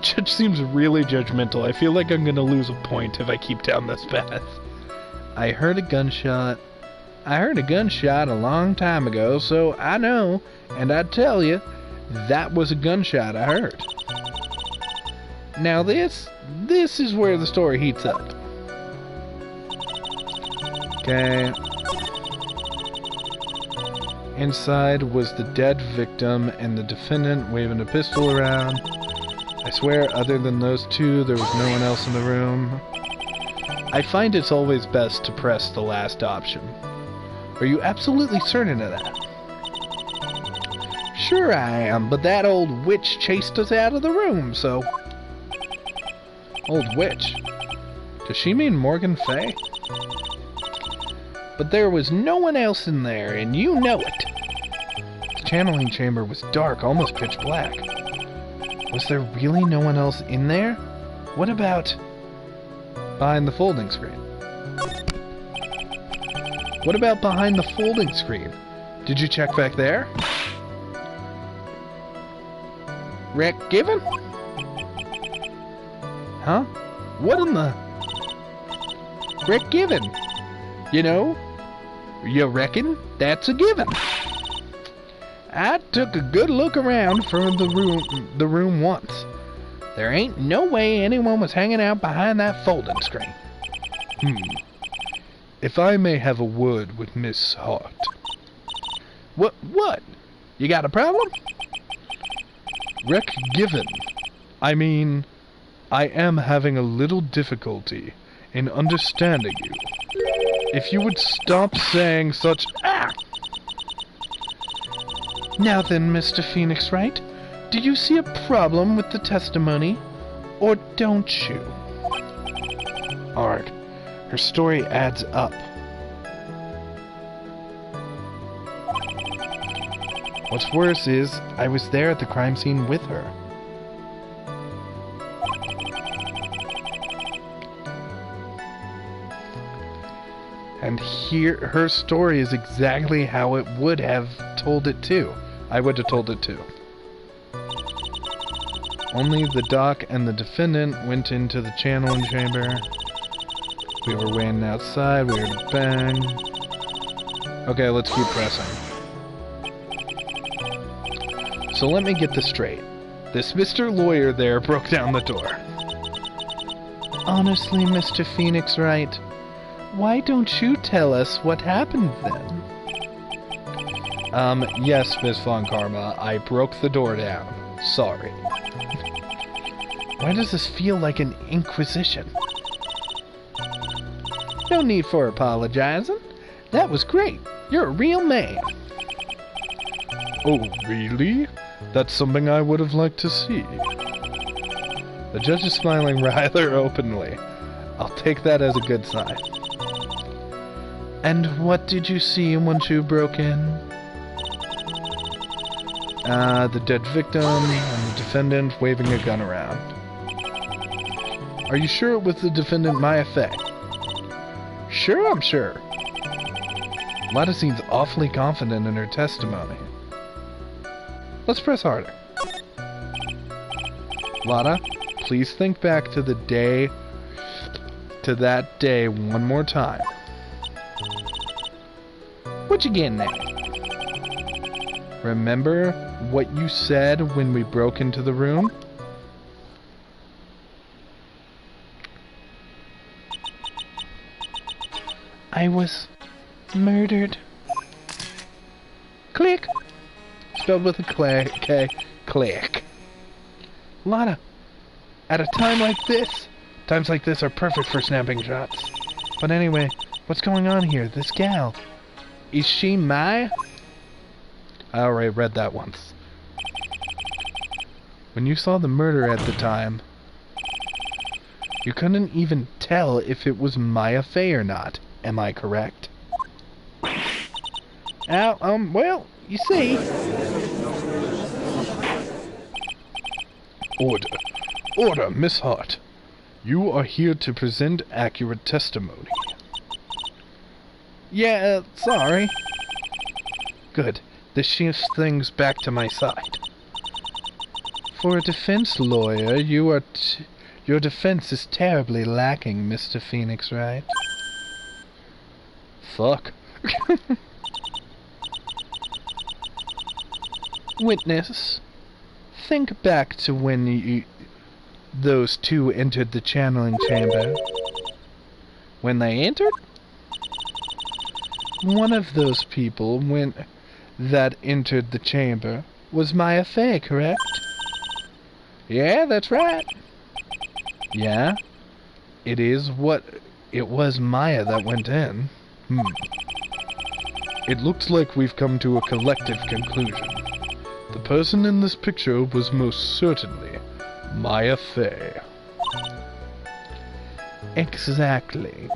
Judge seems really judgmental. I feel like I'm gonna lose a point if I keep down this path. I heard a gunshot. I heard a gunshot a long time ago, so I know, and I tell you, that was a gunshot I heard. Now this is where the story heats up. Okay. Inside was the dead victim and the defendant waving a pistol around. I swear, other than those two, there was no one else in the room. I find it's always best to press the last option. Are you absolutely certain of that? Sure I am, but that old witch chased us out of the room, so... Old witch? Does she mean Morgan Fay? But there was no one else in there, and you know it. The channeling chamber was dark, almost pitch black. Was there really no one else in there? What about behind the folding screen? What about behind the folding screen? Did you check back there? Rick Given? Huh? What in the... Rick Given? You know? You reckon that's a given? I took a good look around for the room once. There ain't no way anyone was hanging out behind that folding screen. If I may have a word with Miss Hart. What? You got a problem? Rick Given. I mean, I am having a little difficulty in understanding you. If you would stop saying such... Ah! Now then, Mr. Phoenix Wright, do you see a problem with the testimony, or don't you? Art, her story adds up. What's worse is, I was there at the crime scene with her. And here, her story is exactly how it would have told it too. I would have told it too. Only the doc and the defendant went into the channeling chamber. We were waiting outside, we heard a bang. Okay, let's keep pressing. So let me get this straight. This Mr. Lawyer there broke down the door. Honestly, Mr. Phoenix Wright, why don't you tell us what happened then? Yes, Miss Von Karma, I broke the door down. Sorry. Why does this feel like an inquisition? No need for apologizing. That was great. You're a real man. Oh, really? That's something I would have liked to see. The judge is smiling rather openly. I'll take that as a good sign. And what did you see once you broke in? The dead victim and the defendant waving a gun around. Are you sure it was the defendant Maya Fey? Sure, I'm sure. Lotta seems awfully confident in her testimony. Let's press harder. Lotta, please think back to that day one more time. What you getting at? Remember what you said when we broke into the room? I was murdered. Click. Spelled with a K. Click. Lotta, at a time like this, times like this are perfect for snapping shots. But anyway, what's going on here? This gal, is she Maya? I already read that once. When you saw the murder at the time, you couldn't even tell if it was Maya Fey or not. Am I correct? Well, you see. Order. Order, Miss Hart. You are here to present accurate testimony. Yeah, sorry. Good. This shifts things back to my side. For a defense lawyer, your defense is terribly lacking, Mr. Phoenix Wright. Fuck. Witness, think back to when those two entered the channeling chamber. When they entered? One of those people that entered the chamber was Maya Fey, correct? Yeah, that's right. Yeah? It was Maya that went in. It looks like we've come to a collective conclusion. The person in this picture was most certainly Maya Fey. Exactly.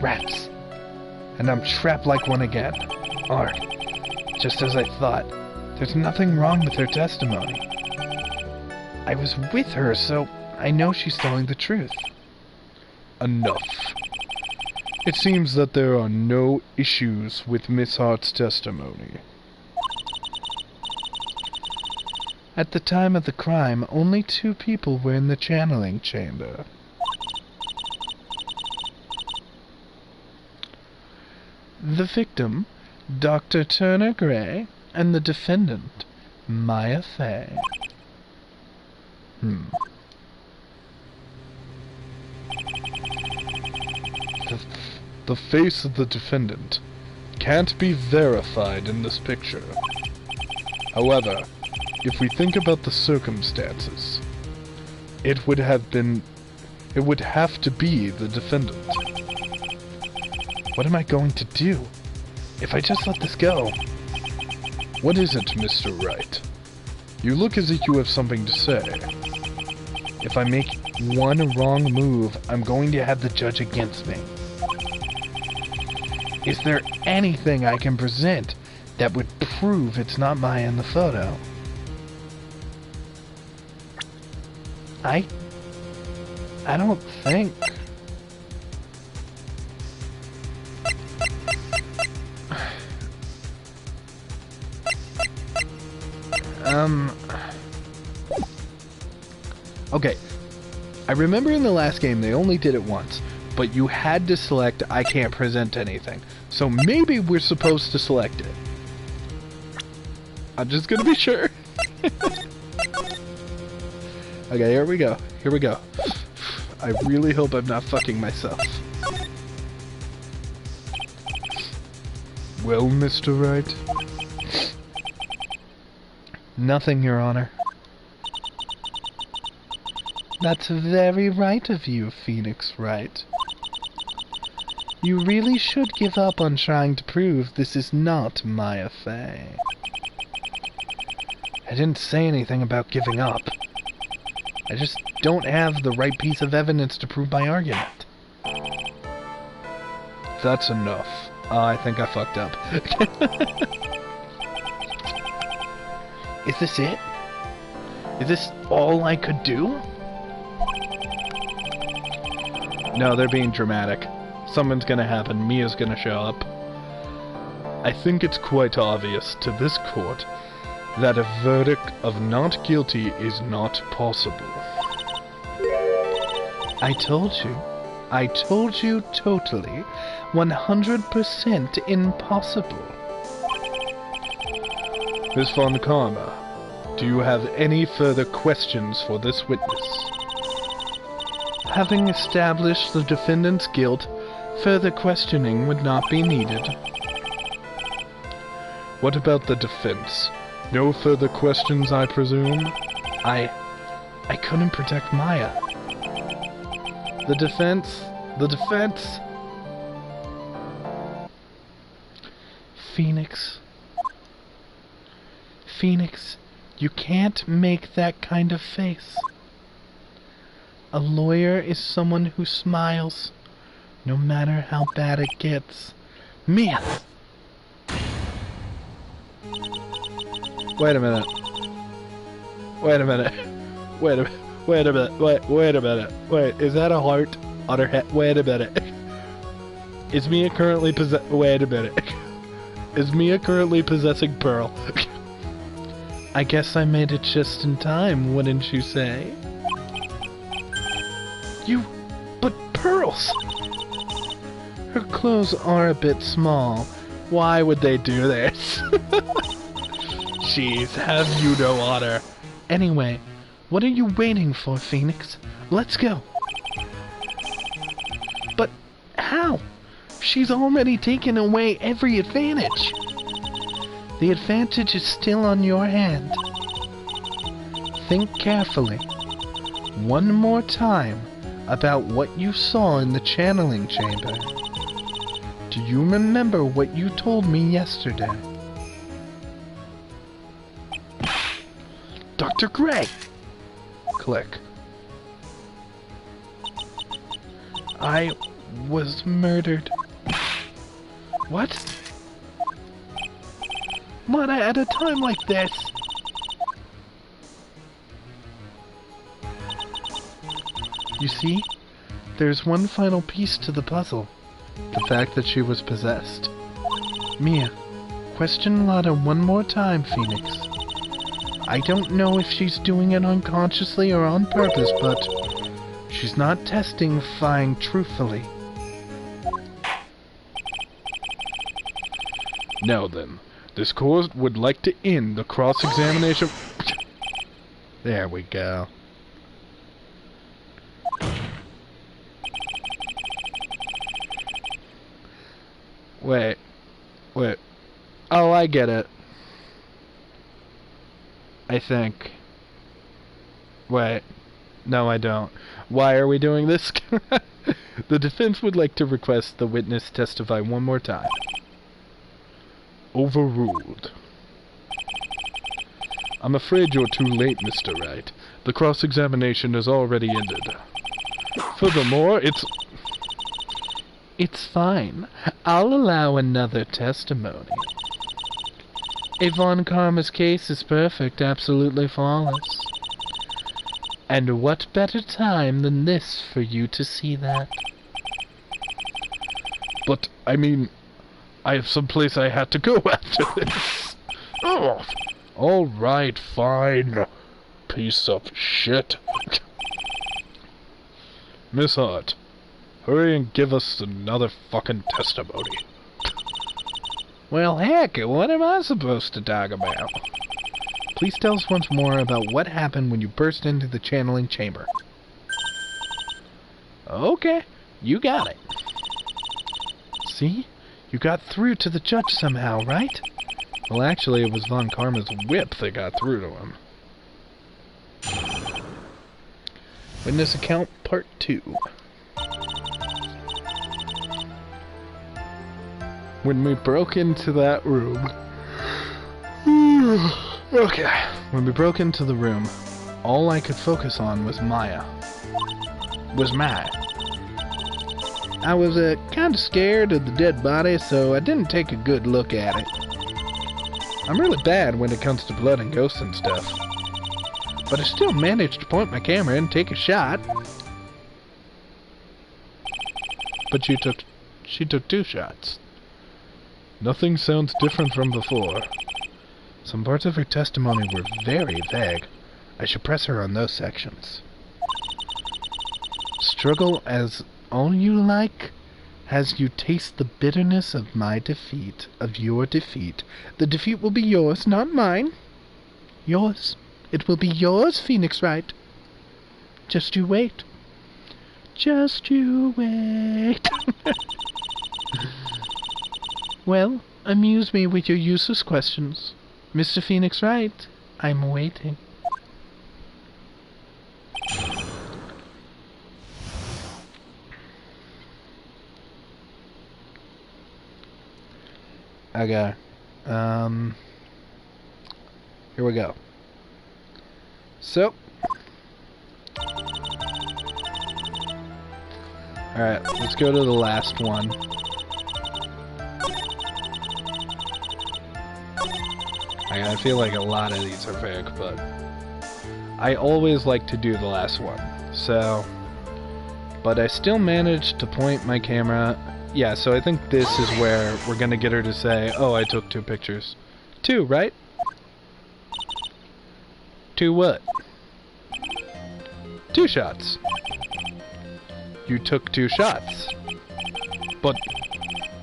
Rats. And I'm trapped like one again. Art. Just as I thought. There's nothing wrong with her testimony. I was with her, so I know she's telling the truth. Enough. It seems that there are no issues with Miss Hart's testimony. At the time of the crime, only 2 people were in the channeling chamber. The victim, Dr. Turner Gray, and the defendant, Maya Fey. The face of the defendant can't be verified in this picture. However, if we think about the circumstances, it would have to be the defendant. What am I going to do? If I just let this go... What is it, Mr. Wright? You look as if you have something to say. If I make one wrong move, I'm going to have the judge against me. Is there anything I can present that would prove it's not Maya in the photo? I don't think... Okay, I remember in the last game they only did it once, but you had to select I can't present anything. So maybe we're supposed to select it. I'm just gonna be sure. Okay, here we go. Here we go. I really hope I'm not fucking myself. Well, Mr. Wright? Nothing, Your Honor. That's very right of you, Phoenix Wright. You really should give up on trying to prove this is not Maya Fey. I didn't say anything about giving up. I just don't have the right piece of evidence to prove my argument. That's enough. I think I fucked up. Is this it? Is this all I could do? No, they're being dramatic. Something's gonna happen. Mia's gonna show up. I think it's quite obvious to this court that a verdict of not guilty is not possible. I told you totally, 100% impossible. Miss Von Karma, do you have any further questions for this witness? Having established the defendant's guilt, further questioning would not be needed. What about the defense? No further questions, I presume? I couldn't protect Maya. The defense? The defense? Phoenix, you can't make that kind of face. A lawyer is someone who smiles, no matter how bad it gets. Mia! Wait a minute. Wait a minute. Wait a minute. Wait a minute. Wait a minute. Wait, is that a heart on her head? Wait a minute. Is Mia currently Wait a minute. Is Mia currently possessing Pearl? I guess I made it just in time, wouldn't you say? But pearls! Her clothes are a bit small. Why would they do this? Jeez, have you no honor? Anyway, what are you waiting for, Phoenix? Let's go. But how? She's already taken away every advantage. The advantage is still on your hand. Think carefully. One more time about what you saw in the channeling chamber. Do you remember what you told me yesterday? Dr. Gray! Click. I was murdered. What? Not at a time like this. You see, there's one final piece to the puzzle. The fact that she was possessed. Mia, question Lotta one more time, Phoenix. I don't know if she's doing it unconsciously or on purpose, but she's not testifying truthfully. Now then, this court would like to end the cross-examination. There we go. Wait. Oh, I get it. I think. Wait. No, I don't. Why are we doing this? The defense would like to request the witness testify one more time. Overruled. I'm afraid you're too late, Mr. Wright. The cross-examination has already ended. Furthermore, It's fine. I'll allow another testimony. A Von Karma's case is perfect, absolutely flawless. And what better time than this for you to see that? But, I mean, I have someplace I had to go after this. Oh, all right, fine. Piece of shit. Miss Hart, hurry and give us another fucking testimony. Well, heck, what am I supposed to talk about? Please tell us once more about what happened when you burst into the channeling chamber. Okay, you got it. See? You got through to the judge somehow, right? Well, actually, it was Von Karma's whip that got through to him. Witness account part 2. When we broke into that room... Okay. When we broke into the room, all I could focus on was Maya. I was kinda scared of the dead body, so I didn't take a good look at it. I'm really bad when it comes to blood and ghosts and stuff. But I still managed to point my camera and take a shot. But she took 2 shots. Nothing sounds different from before. Some parts of her testimony were very vague. I should press her on those sections. Struggle as all you like, as you taste the bitterness of my defeat, of your defeat. The defeat will be yours, not mine. Yours. It will be yours, Phoenix Wright. Just you wait. Just you wait. Well, amuse me with your useless questions. Mr. Phoenix Wright, I'm waiting. Okay. Here we go. So. Alright, let's go to the last one. I feel like a lot of these are vague, but I always like to do the last one. So, but I still managed to point my camera. Yeah, so I think this is where we're gonna get her to say, oh, I took 2 pictures. 2, right? 2 what? 2 shots. You took 2 shots. But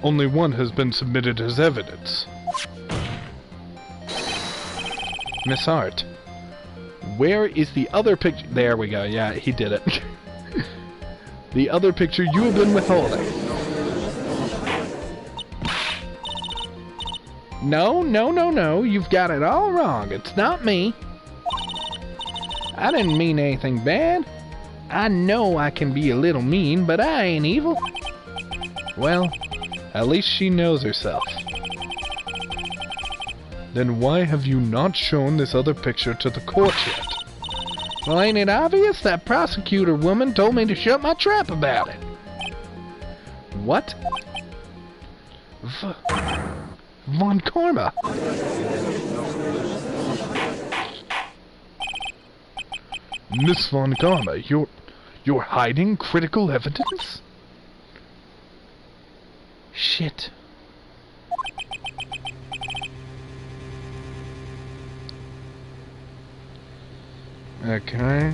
only one has been submitted as evidence. Miss Hart, where is the other picture? There we go. Yeah, he did it. The other picture you have been withholding. No. You've got it all wrong. It's not me. I didn't mean anything bad. I know I can be a little mean, but I ain't evil. Well, at least she knows herself. Then why have you not shown this other picture to the court yet? Well, ain't it obvious? That prosecutor woman told me to shut my trap about it. What? Von Karma! Miss Von Karma, you're hiding critical evidence? Shit. Okay.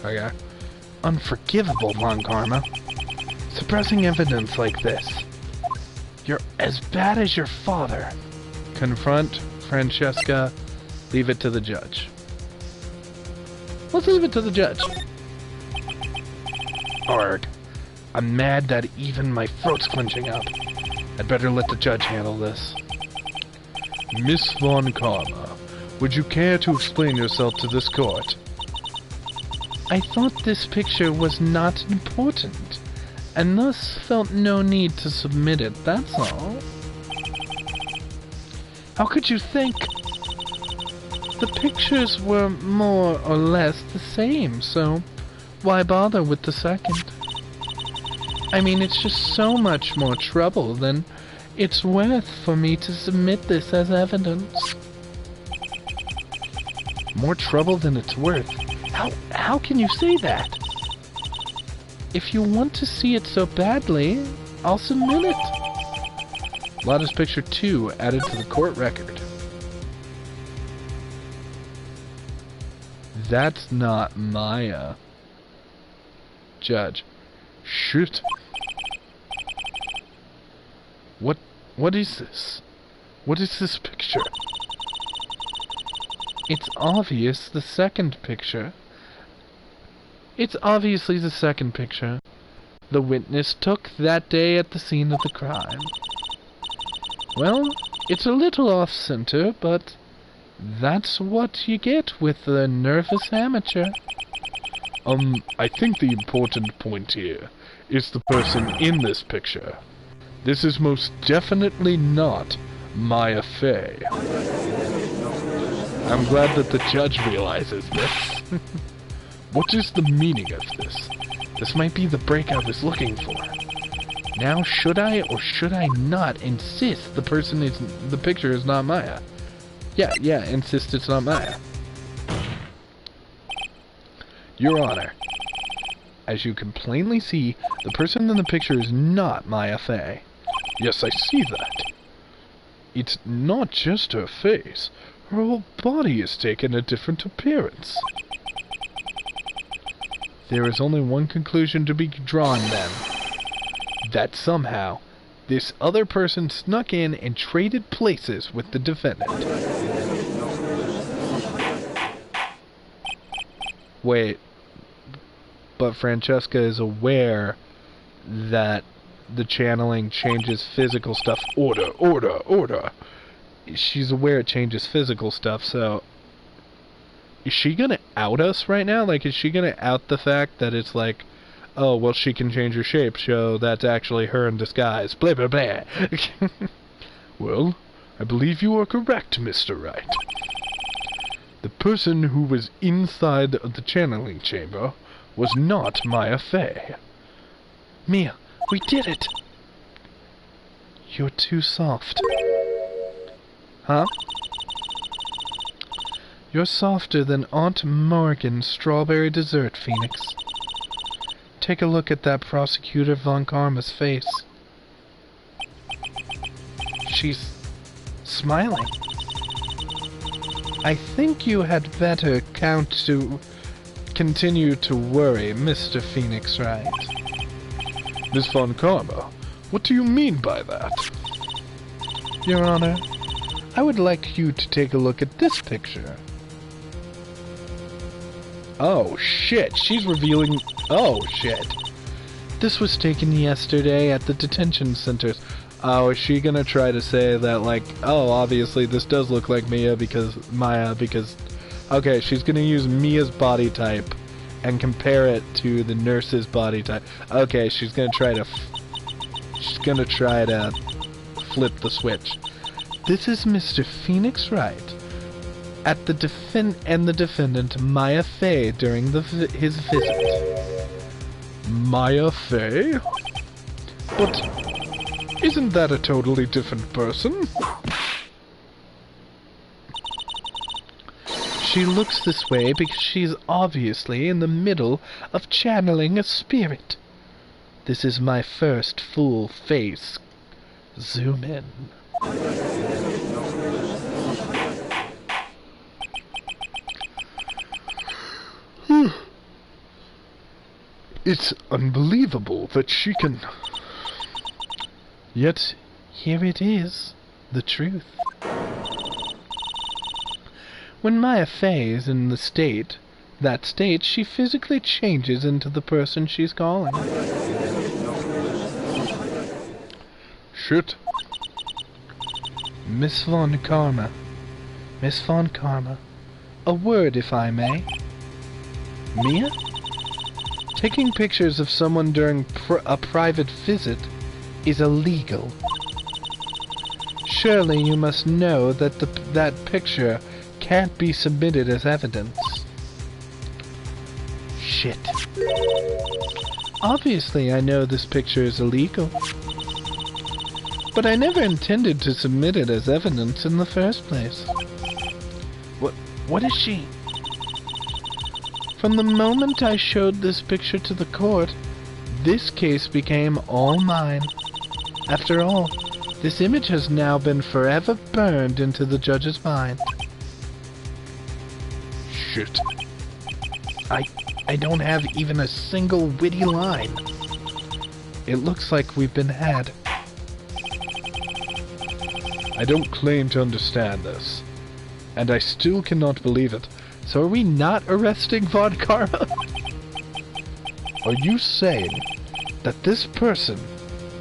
Okay. Unforgivable, Von Karma. Suppressing evidence like this. You're as bad as your father. Confront Francesca. Leave it to the judge. Let's leave it to the judge. Arg. I'm mad that even my throat's clenching up. I'd better let the judge handle this. Miss Von Karma, would you care to explain yourself to this court? I thought this picture was not important, and thus felt no need to submit it, that's all. How could you think? The pictures were more or less the same, so why bother with the second? I mean, it's just so much more trouble than it's worth for me to submit this as evidence. More trouble than it's worth? How can you say that? If you want to see it so badly, I'll submit it. Lotta's picture 2 added to the court record. That's not Maya. Judge. Shoot. What is this? What is this picture? It's obvious the second picture. It's obviously the second picture the witness took that day at the scene of the crime. Well, it's a little off-center, but that's what you get with a nervous amateur. I think the important point here is the person in this picture. This is most definitely not Maya Fey. I'm glad that the judge realizes this. What is the meaning of this? This might be the break I was looking for. Now, should I or should I not insist the picture is not Maya? Yeah, insist it's not Maya. Your Honor, as you can plainly see, the person in the picture is not Maya Fey. Yes, I see that. It's not just her face. Her whole body has taken a different appearance. There is only one conclusion to be drawn, then. That somehow, this other person snuck in and traded places with the defendant. Wait, but Francesca is aware that the channeling changes physical stuff. Order. She's aware it changes physical stuff, so... Is she gonna out us right now? Like, is she gonna out the fact that it's like, oh, well, she can change her shape, so that's actually her in disguise. Blah, blah, blah. Well, I believe you are correct, Mr. Wright. The person who was inside the channeling chamber was not Maya Fey. Mia, we did it! You're too soft. Huh? You're softer than Aunt Morgan's strawberry dessert, Phoenix. Take a look at that prosecutor Von Karma's face. She's smiling. I think you had better continue to worry, Mr. Phoenix Wright. Miss Von Karma, what do you mean by that? Your Honor, I would like you to take a look at this picture. Oh, shit. She's revealing... Oh, shit. This was taken yesterday at the detention centers. Oh, is she gonna try to say that, like, oh, obviously this does look like Maya because... Okay, she's gonna use Mia's body type and compare it to the nurse's body type. Okay, she's gonna try to flip the switch. This is Mr. Phoenix Wright at the defendant Maya Fey during his visit. Maya Fey? But isn't that a totally different person? She looks this way because she's obviously in the middle of channeling a spirit. This is my first full face. Zoom in. It's unbelievable that she can... Yet, here it is, the truth. When Maya Fey is in that state, she physically changes into the person she's calling. Shit, Miss Von Karma. Miss Von Karma. A word, if I may. Mia? Taking pictures of someone during a private visit is illegal. Surely you must know that that picture can't be submitted as evidence. Shit. Obviously I know this picture is illegal. But I never intended to submit it as evidence in the first place. What is she? From the moment I showed this picture to the court, this case became all mine. After all, this image has now been forever burned into the judge's mind. Shit. I don't have even a single witty line. It looks like we've been had. I don't claim to understand this, and I still cannot believe it. So are we not arresting Von Karma? Are you saying that this person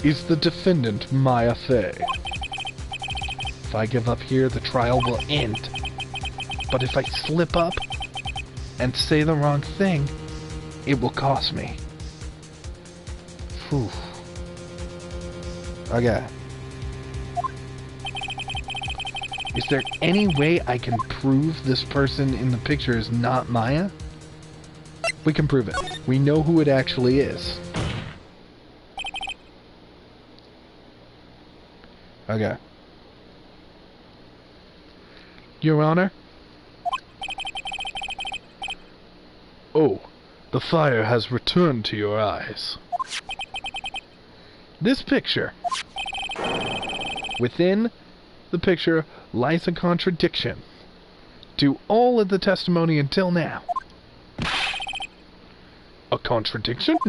is the defendant, Maya Fey? If I give up here, the trial will end. But if I slip up and say the wrong thing, it will cost me. Phew. Okay. Is there any way I can prove this person in the picture is not Maya? We can prove it. We know who it actually is. Okay. Your Honor? Oh, the fire has returned to your eyes. This picture. Within the picture lies a contradiction to all of the testimony until now. A contradiction?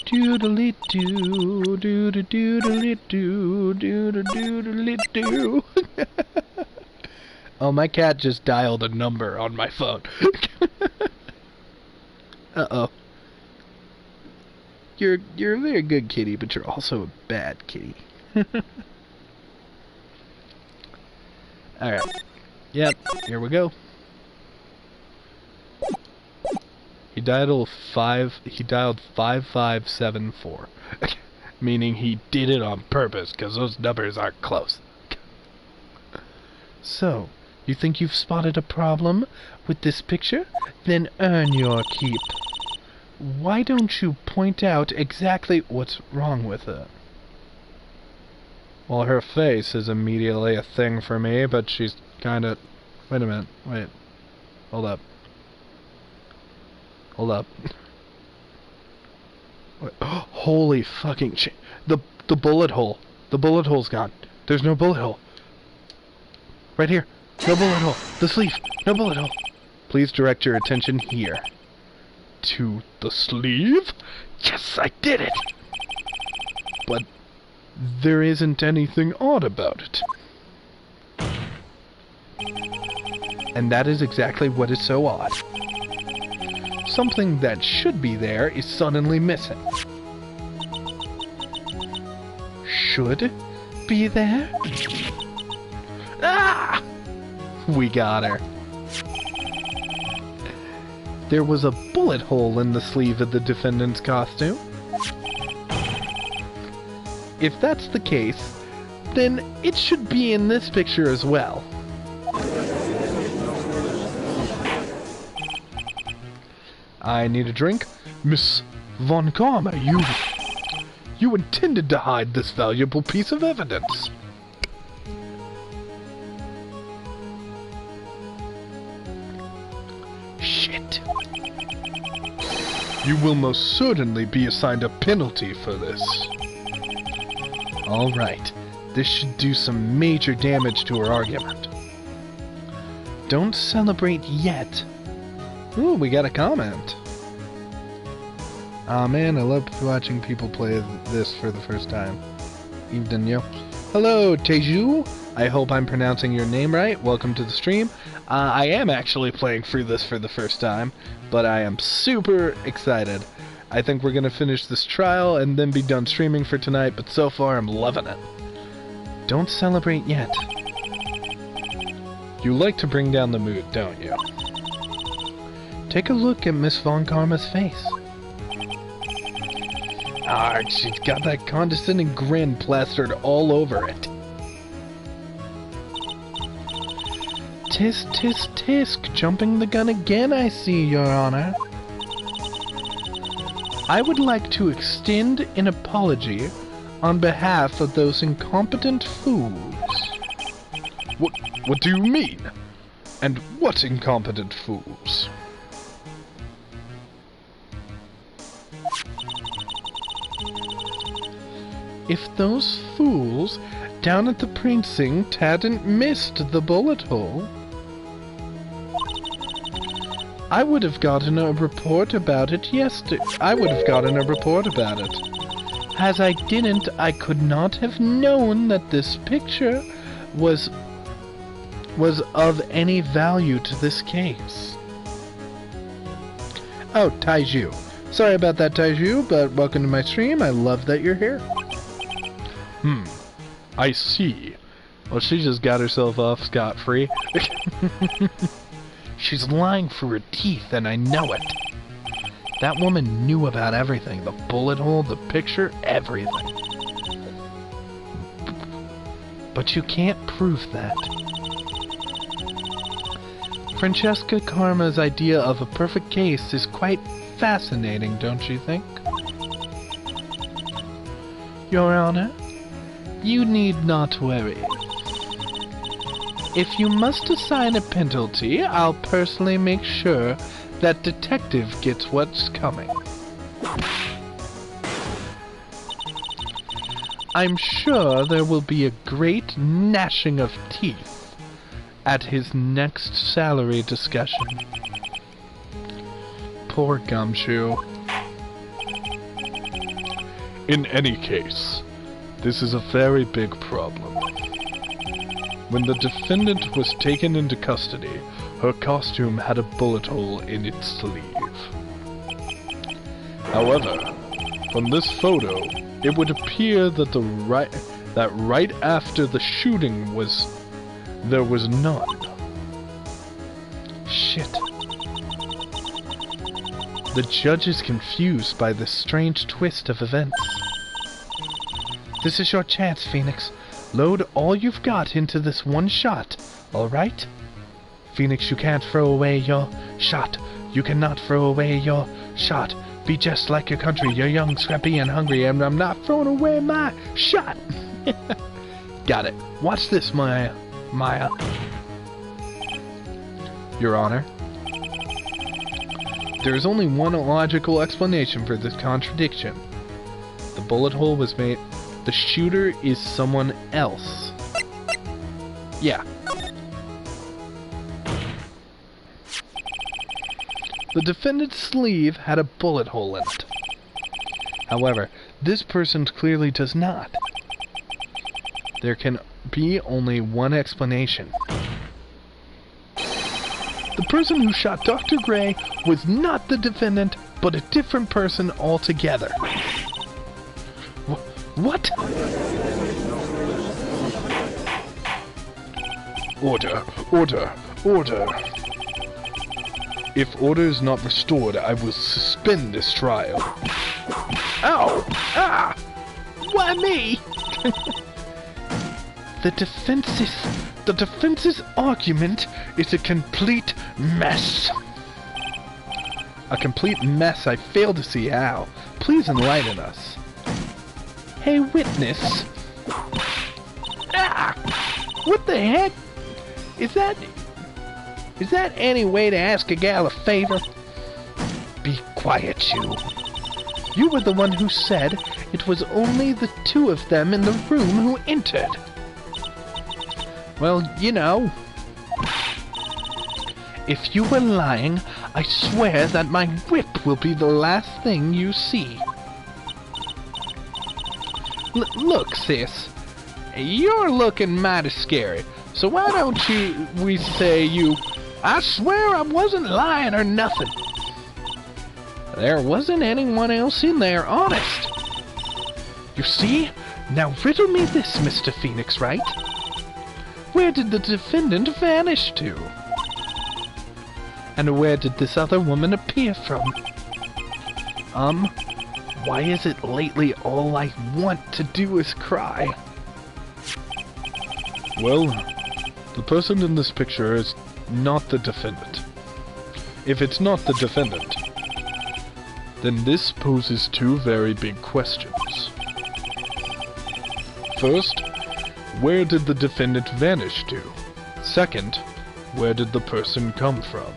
Doodly-doo, doodle-doodly-doo, doodle-doodly-doo. Oh, my cat just dialed a number on my phone. Uh-oh. You're a very good kitty, but you're also a bad kitty. Alright. Yep, here we go. He dialed 5574. Meaning he did it on purpose, because those numbers aren't close. So, you think you've spotted a problem with this picture? Then earn your keep. Why don't you point out exactly what's wrong with it? Well, her face is immediately a thing for me, but she's kinda... Wait a minute. Wait. Hold up. Hold up. Wait. Holy fucking shit. The bullet hole. The bullet hole's gone. There's no bullet hole. Right here. No bullet hole. The sleeve. No bullet hole. Please direct your attention here. To the sleeve? Yes, I did it! But there isn't anything odd about it. And that is exactly what is so odd. Something that should be there is suddenly missing. Should be there? Ah! We got her. There was a bullet hole in the sleeve of the defendant's costume. If that's the case, then it should be in this picture as well. I need a drink. Miss Von Karma, you intended to hide this valuable piece of evidence. Shit. You will most certainly be assigned a penalty for this. Alright, this should do some major damage to her argument. Don't celebrate yet. Ooh, we got a comment. Aw man, I love watching people play this for the first time. Evening, yo. Hello, Teju. I hope I'm pronouncing your name right. Welcome to the stream. I am actually playing through this for the first time, but I am super excited. I think we're gonna finish this trial and then be done streaming for tonight, but so far I'm loving it. Don't celebrate yet. You like to bring down the mood, don't you? Take a look at Miss Von Karma's face. Ah, she's got that condescending grin plastered all over it. Tisk, tisk, tisk, jumping the gun again, I see, Your Honor. I would like to extend an apology on behalf of those incompetent fools. What do you mean? And what incompetent fools? If those fools down at the precinct hadn't missed the bullet hole, I would have gotten a report about it yesterday. As I didn't, I could not have known that this picture was of any value to this case. Oh, Taiju. Sorry about that, Taiju, but welcome to my stream. I love that you're here. I see. Well, she just got herself off scot-free. She's lying for her teeth, and I know it. That woman knew about everything. The bullet hole, the picture, everything. But you can't prove that. Francesca Karma's idea of a perfect case is quite fascinating, don't you think? Your Honor, you need not worry. If you must assign a penalty, I'll personally make sure that detective gets what's coming. I'm sure there will be a great gnashing of teeth at his next salary discussion. Poor Gumshoe. In any case, this is a very big problem. When the defendant was taken into custody, her costume had a bullet hole in its sleeve. However, from this photo, it would appear that right after the shooting there was none. Shit. The judge is confused by this strange twist of events. This is your chance, Phoenix. Load all you've got into this one shot, alright? Phoenix, you can't throw away your shot. You cannot throw away your shot. Be just like your country. You're young, scrappy, and hungry, and I'm not throwing away my shot. Got it. Watch this, Maya. Your Honor. There is only one logical explanation for this contradiction. The bullet hole was made... The shooter is someone else. Yeah. The defendant's sleeve had a bullet hole in it. However, this person clearly does not. There can be only one explanation. The person who shot Dr. Gray was not the defendant, but a different person altogether. What? Order, order, order. If order is not restored, I will suspend this trial. Ow! Ah! Why me? The defense's argument is a complete mess. A complete mess? I fail to see how. Please enlighten us. Hey, witness. Ah! What the heck? Is that any way to ask a gal a favor? Be quiet, you. You were the one who said it was only the two of them in the room who entered. Well, you know. If you were lying, I swear that my whip will be the last thing you see. Look, sis. You're looking mighty scary. So why don't we say I swear I wasn't lying or nothing. There wasn't anyone else in there, honest. You see? Now riddle me this, Mr. Phoenix Wright. Where did the defendant vanish to? And where did this other woman appear from? Why is it lately all I want to do is cry? Well, the person in this picture is not the defendant. If it's not the defendant, then this poses two very big questions. First, where did the defendant vanish to? Second, where did the person come from?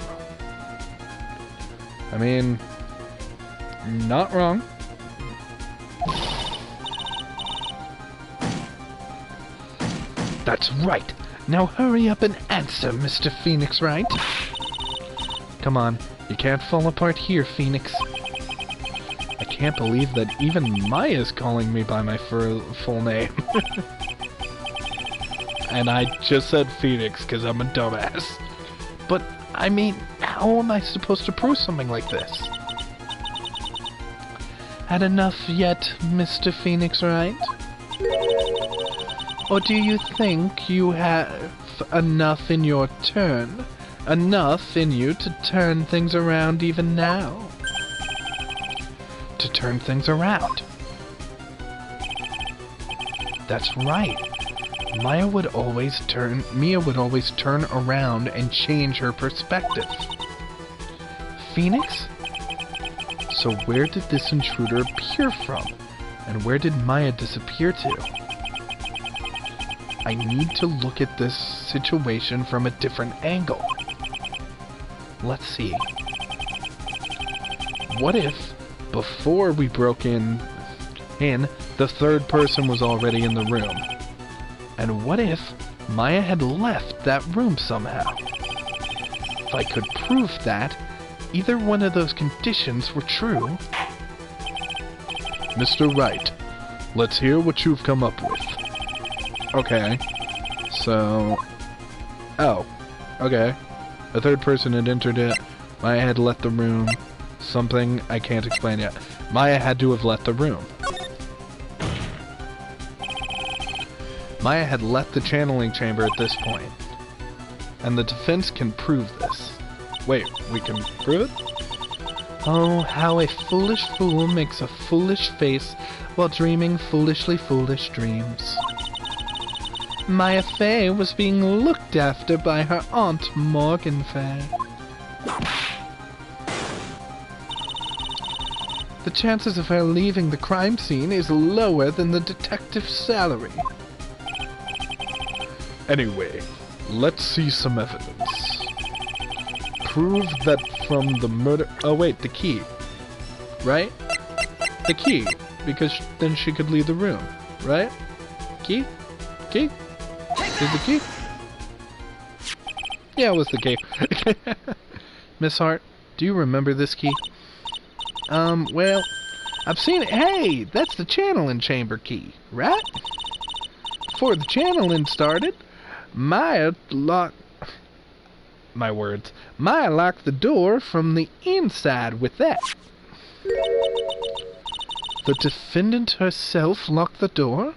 I mean, not wrong. That's right. Now hurry up and answer, Mr. Phoenix Wright. Come on, you can't fall apart here, Phoenix. I can't believe that even Maya's calling me by my full name. And I just said Phoenix because I'm a dumbass. But, I mean, how am I supposed to prove something like this? Had enough yet, Mr. Phoenix Wright? Or do you think you have enough in your turn? Enough in you to turn things around even now? To turn things around. That's right. Mia would always turn around and change her perspective. Phoenix? So where did this intruder appear from? And where did Maya disappear to? I need to look at this situation from a different angle. Let's see. What if, before we broke in, the third person was already in the room? And what if Maya had left that room somehow? If I could prove that, either one of those conditions were true. Mr. Wright, let's hear what you've come up with. Okay. So... Oh. Okay. A third person had entered it. Maya had left the room. Something I can't explain yet. Maya had to have left the room. Maya had left the channeling chamber at this point. And the defense can prove this. Wait, we can prove it? Oh, how a foolish fool makes a foolish face while dreaming foolishly foolish dreams. Maya Fey was being looked after by her Aunt Morgan Fey. The chances of her leaving the crime scene is lower than the detective's salary. Anyway, let's see some evidence. Prove that from the murder... Oh wait, the key. Right? The key. Because then she could leave the room. Right? Key? Key? Is the key? Yeah, it was the key. Miss Hart, do you remember this key? Well, I've seen it. Hey, that's the channeling chamber key, right? Before the channeling started, Maya locked... My words. Maya locked the door from the inside with that. The defendant herself locked the door?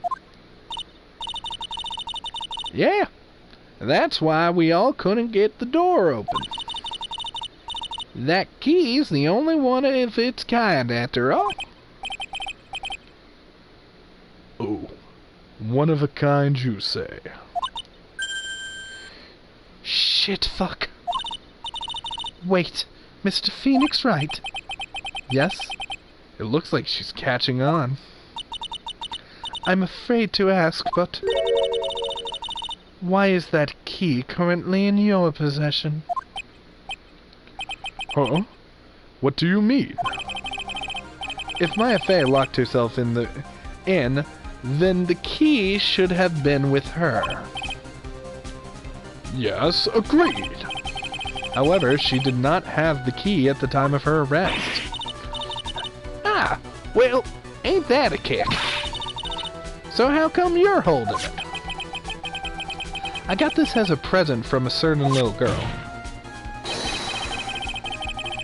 Yeah, that's why we all couldn't get the door open. That key's the only one of its kind, after all. Oh, one of a kind, you say? Shit, fuck. Wait, Mr. Phoenix Wright? Yes? It looks like she's catching on. I'm afraid to ask, but... why is that key currently in your possession? Huh? What do you mean? If Maya Fey locked herself in, then the key should have been with her. Yes, agreed. However, she did not have the key at the time of her arrest. Ah, well, ain't that a kick? So how come you're holding it? I got this as a present from a certain little girl.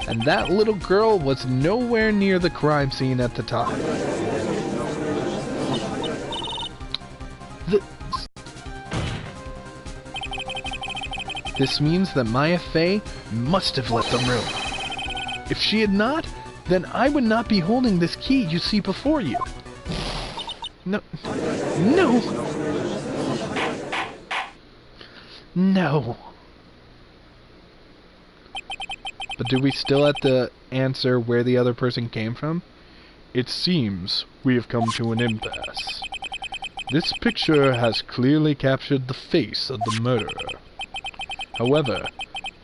And that little girl was nowhere near the crime scene at the time. This means that Maya Fey must have let them room. If she had not, then I would not be holding this key you see before you. No. No! No. But do we still have to answer where the other person came from? It seems we have come to an impasse. This picture has clearly captured the face of the murderer. However,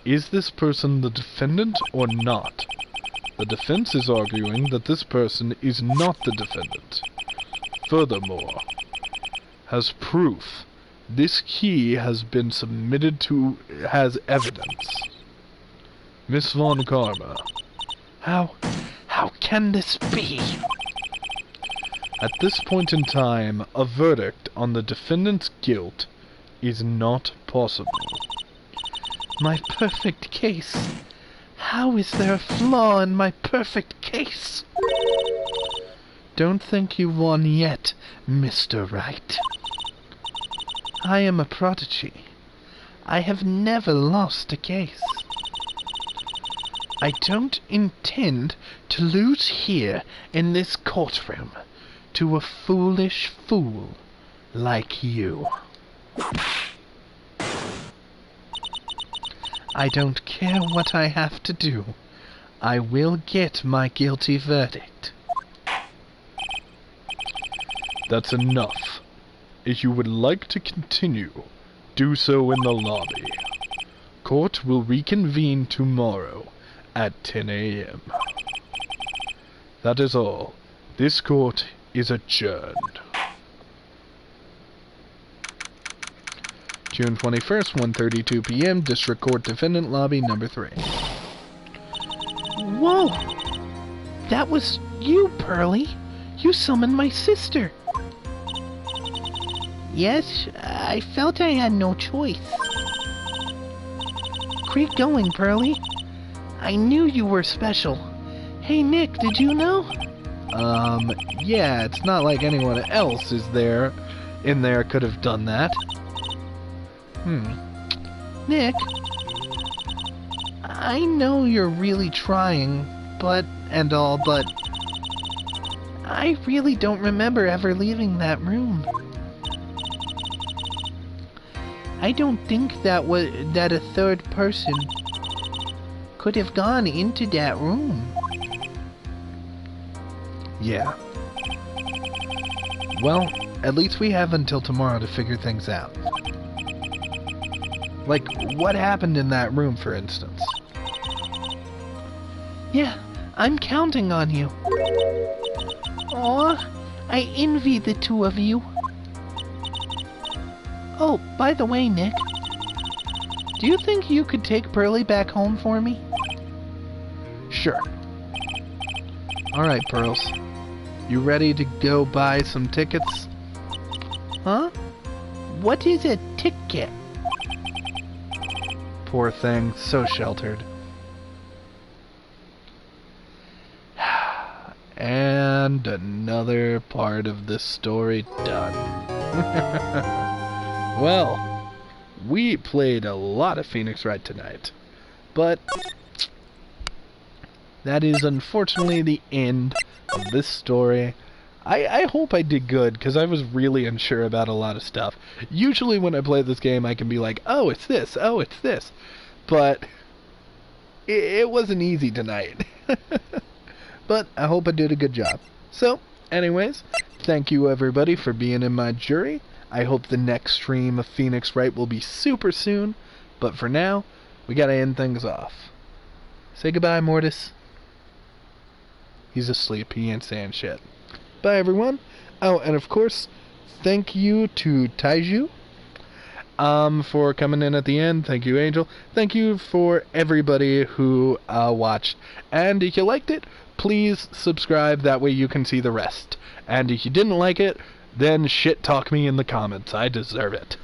is this person the defendant or not? The defense is arguing that this person is not the defendant. Furthermore, as proof, this key has been submitted to as evidence. Miss Von Karma. How can this be? At this point in time, a verdict on the defendant's guilt is not possible. My perfect case. How is there a flaw in my perfect case? Don't think you won yet, Mr. Wright. I am a prodigy. I have never lost a case. I don't intend to lose here in this courtroom to a foolish fool like you. I don't care what I have to do. I will get my guilty verdict. That's enough. If you would like to continue, do so in the lobby. Court will reconvene tomorrow at 10 a.m. That is all. This court is adjourned. June 21st, 1:32 p.m., District Court Defendant Lobby number 3. Whoa! That was you, Pearly. You summoned my sister. Yes, I felt I had no choice. Keep going, Pearly. I knew you were special. Hey, Nick, did you know? Yeah, it's not like anyone else in there could have done that. Nick, I know you're really trying, but I really don't remember ever leaving that room. I don't think that a third person could have gone into that room. Yeah. Well, at least we have until tomorrow to figure things out. Like, what happened in that room, for instance? Yeah, I'm counting on you. Aw, I envy the two of you. Oh, by the way, Nick, do you think you could take Pearly back home for me? Sure. Alright, Pearls. You ready to go buy some tickets? Huh? What is a ticket? Poor thing, so sheltered. And another part of this story done. Well, we played a lot of Phoenix Wright tonight, but that is unfortunately the end of this story. I hope I did good, because I was really unsure about a lot of stuff. Usually when I play this game, I can be like, oh, it's this, oh, it's this. But it wasn't easy tonight. But I hope I did a good job. So, anyways, thank you everybody for being in my jury. I hope the next stream of Phoenix Wright will be super soon. But for now, we gotta end things off. Say goodbye, Mortis. He's asleep, he ain't saying shit. Bye, everyone. Oh, and of course, thank you to Taiju for coming in at the end. Thank you, Angel. Thank you for everybody who watched. And if you liked it, please subscribe. That way you can see the rest. And if you didn't like it, then shit talk me in the comments. I deserve it.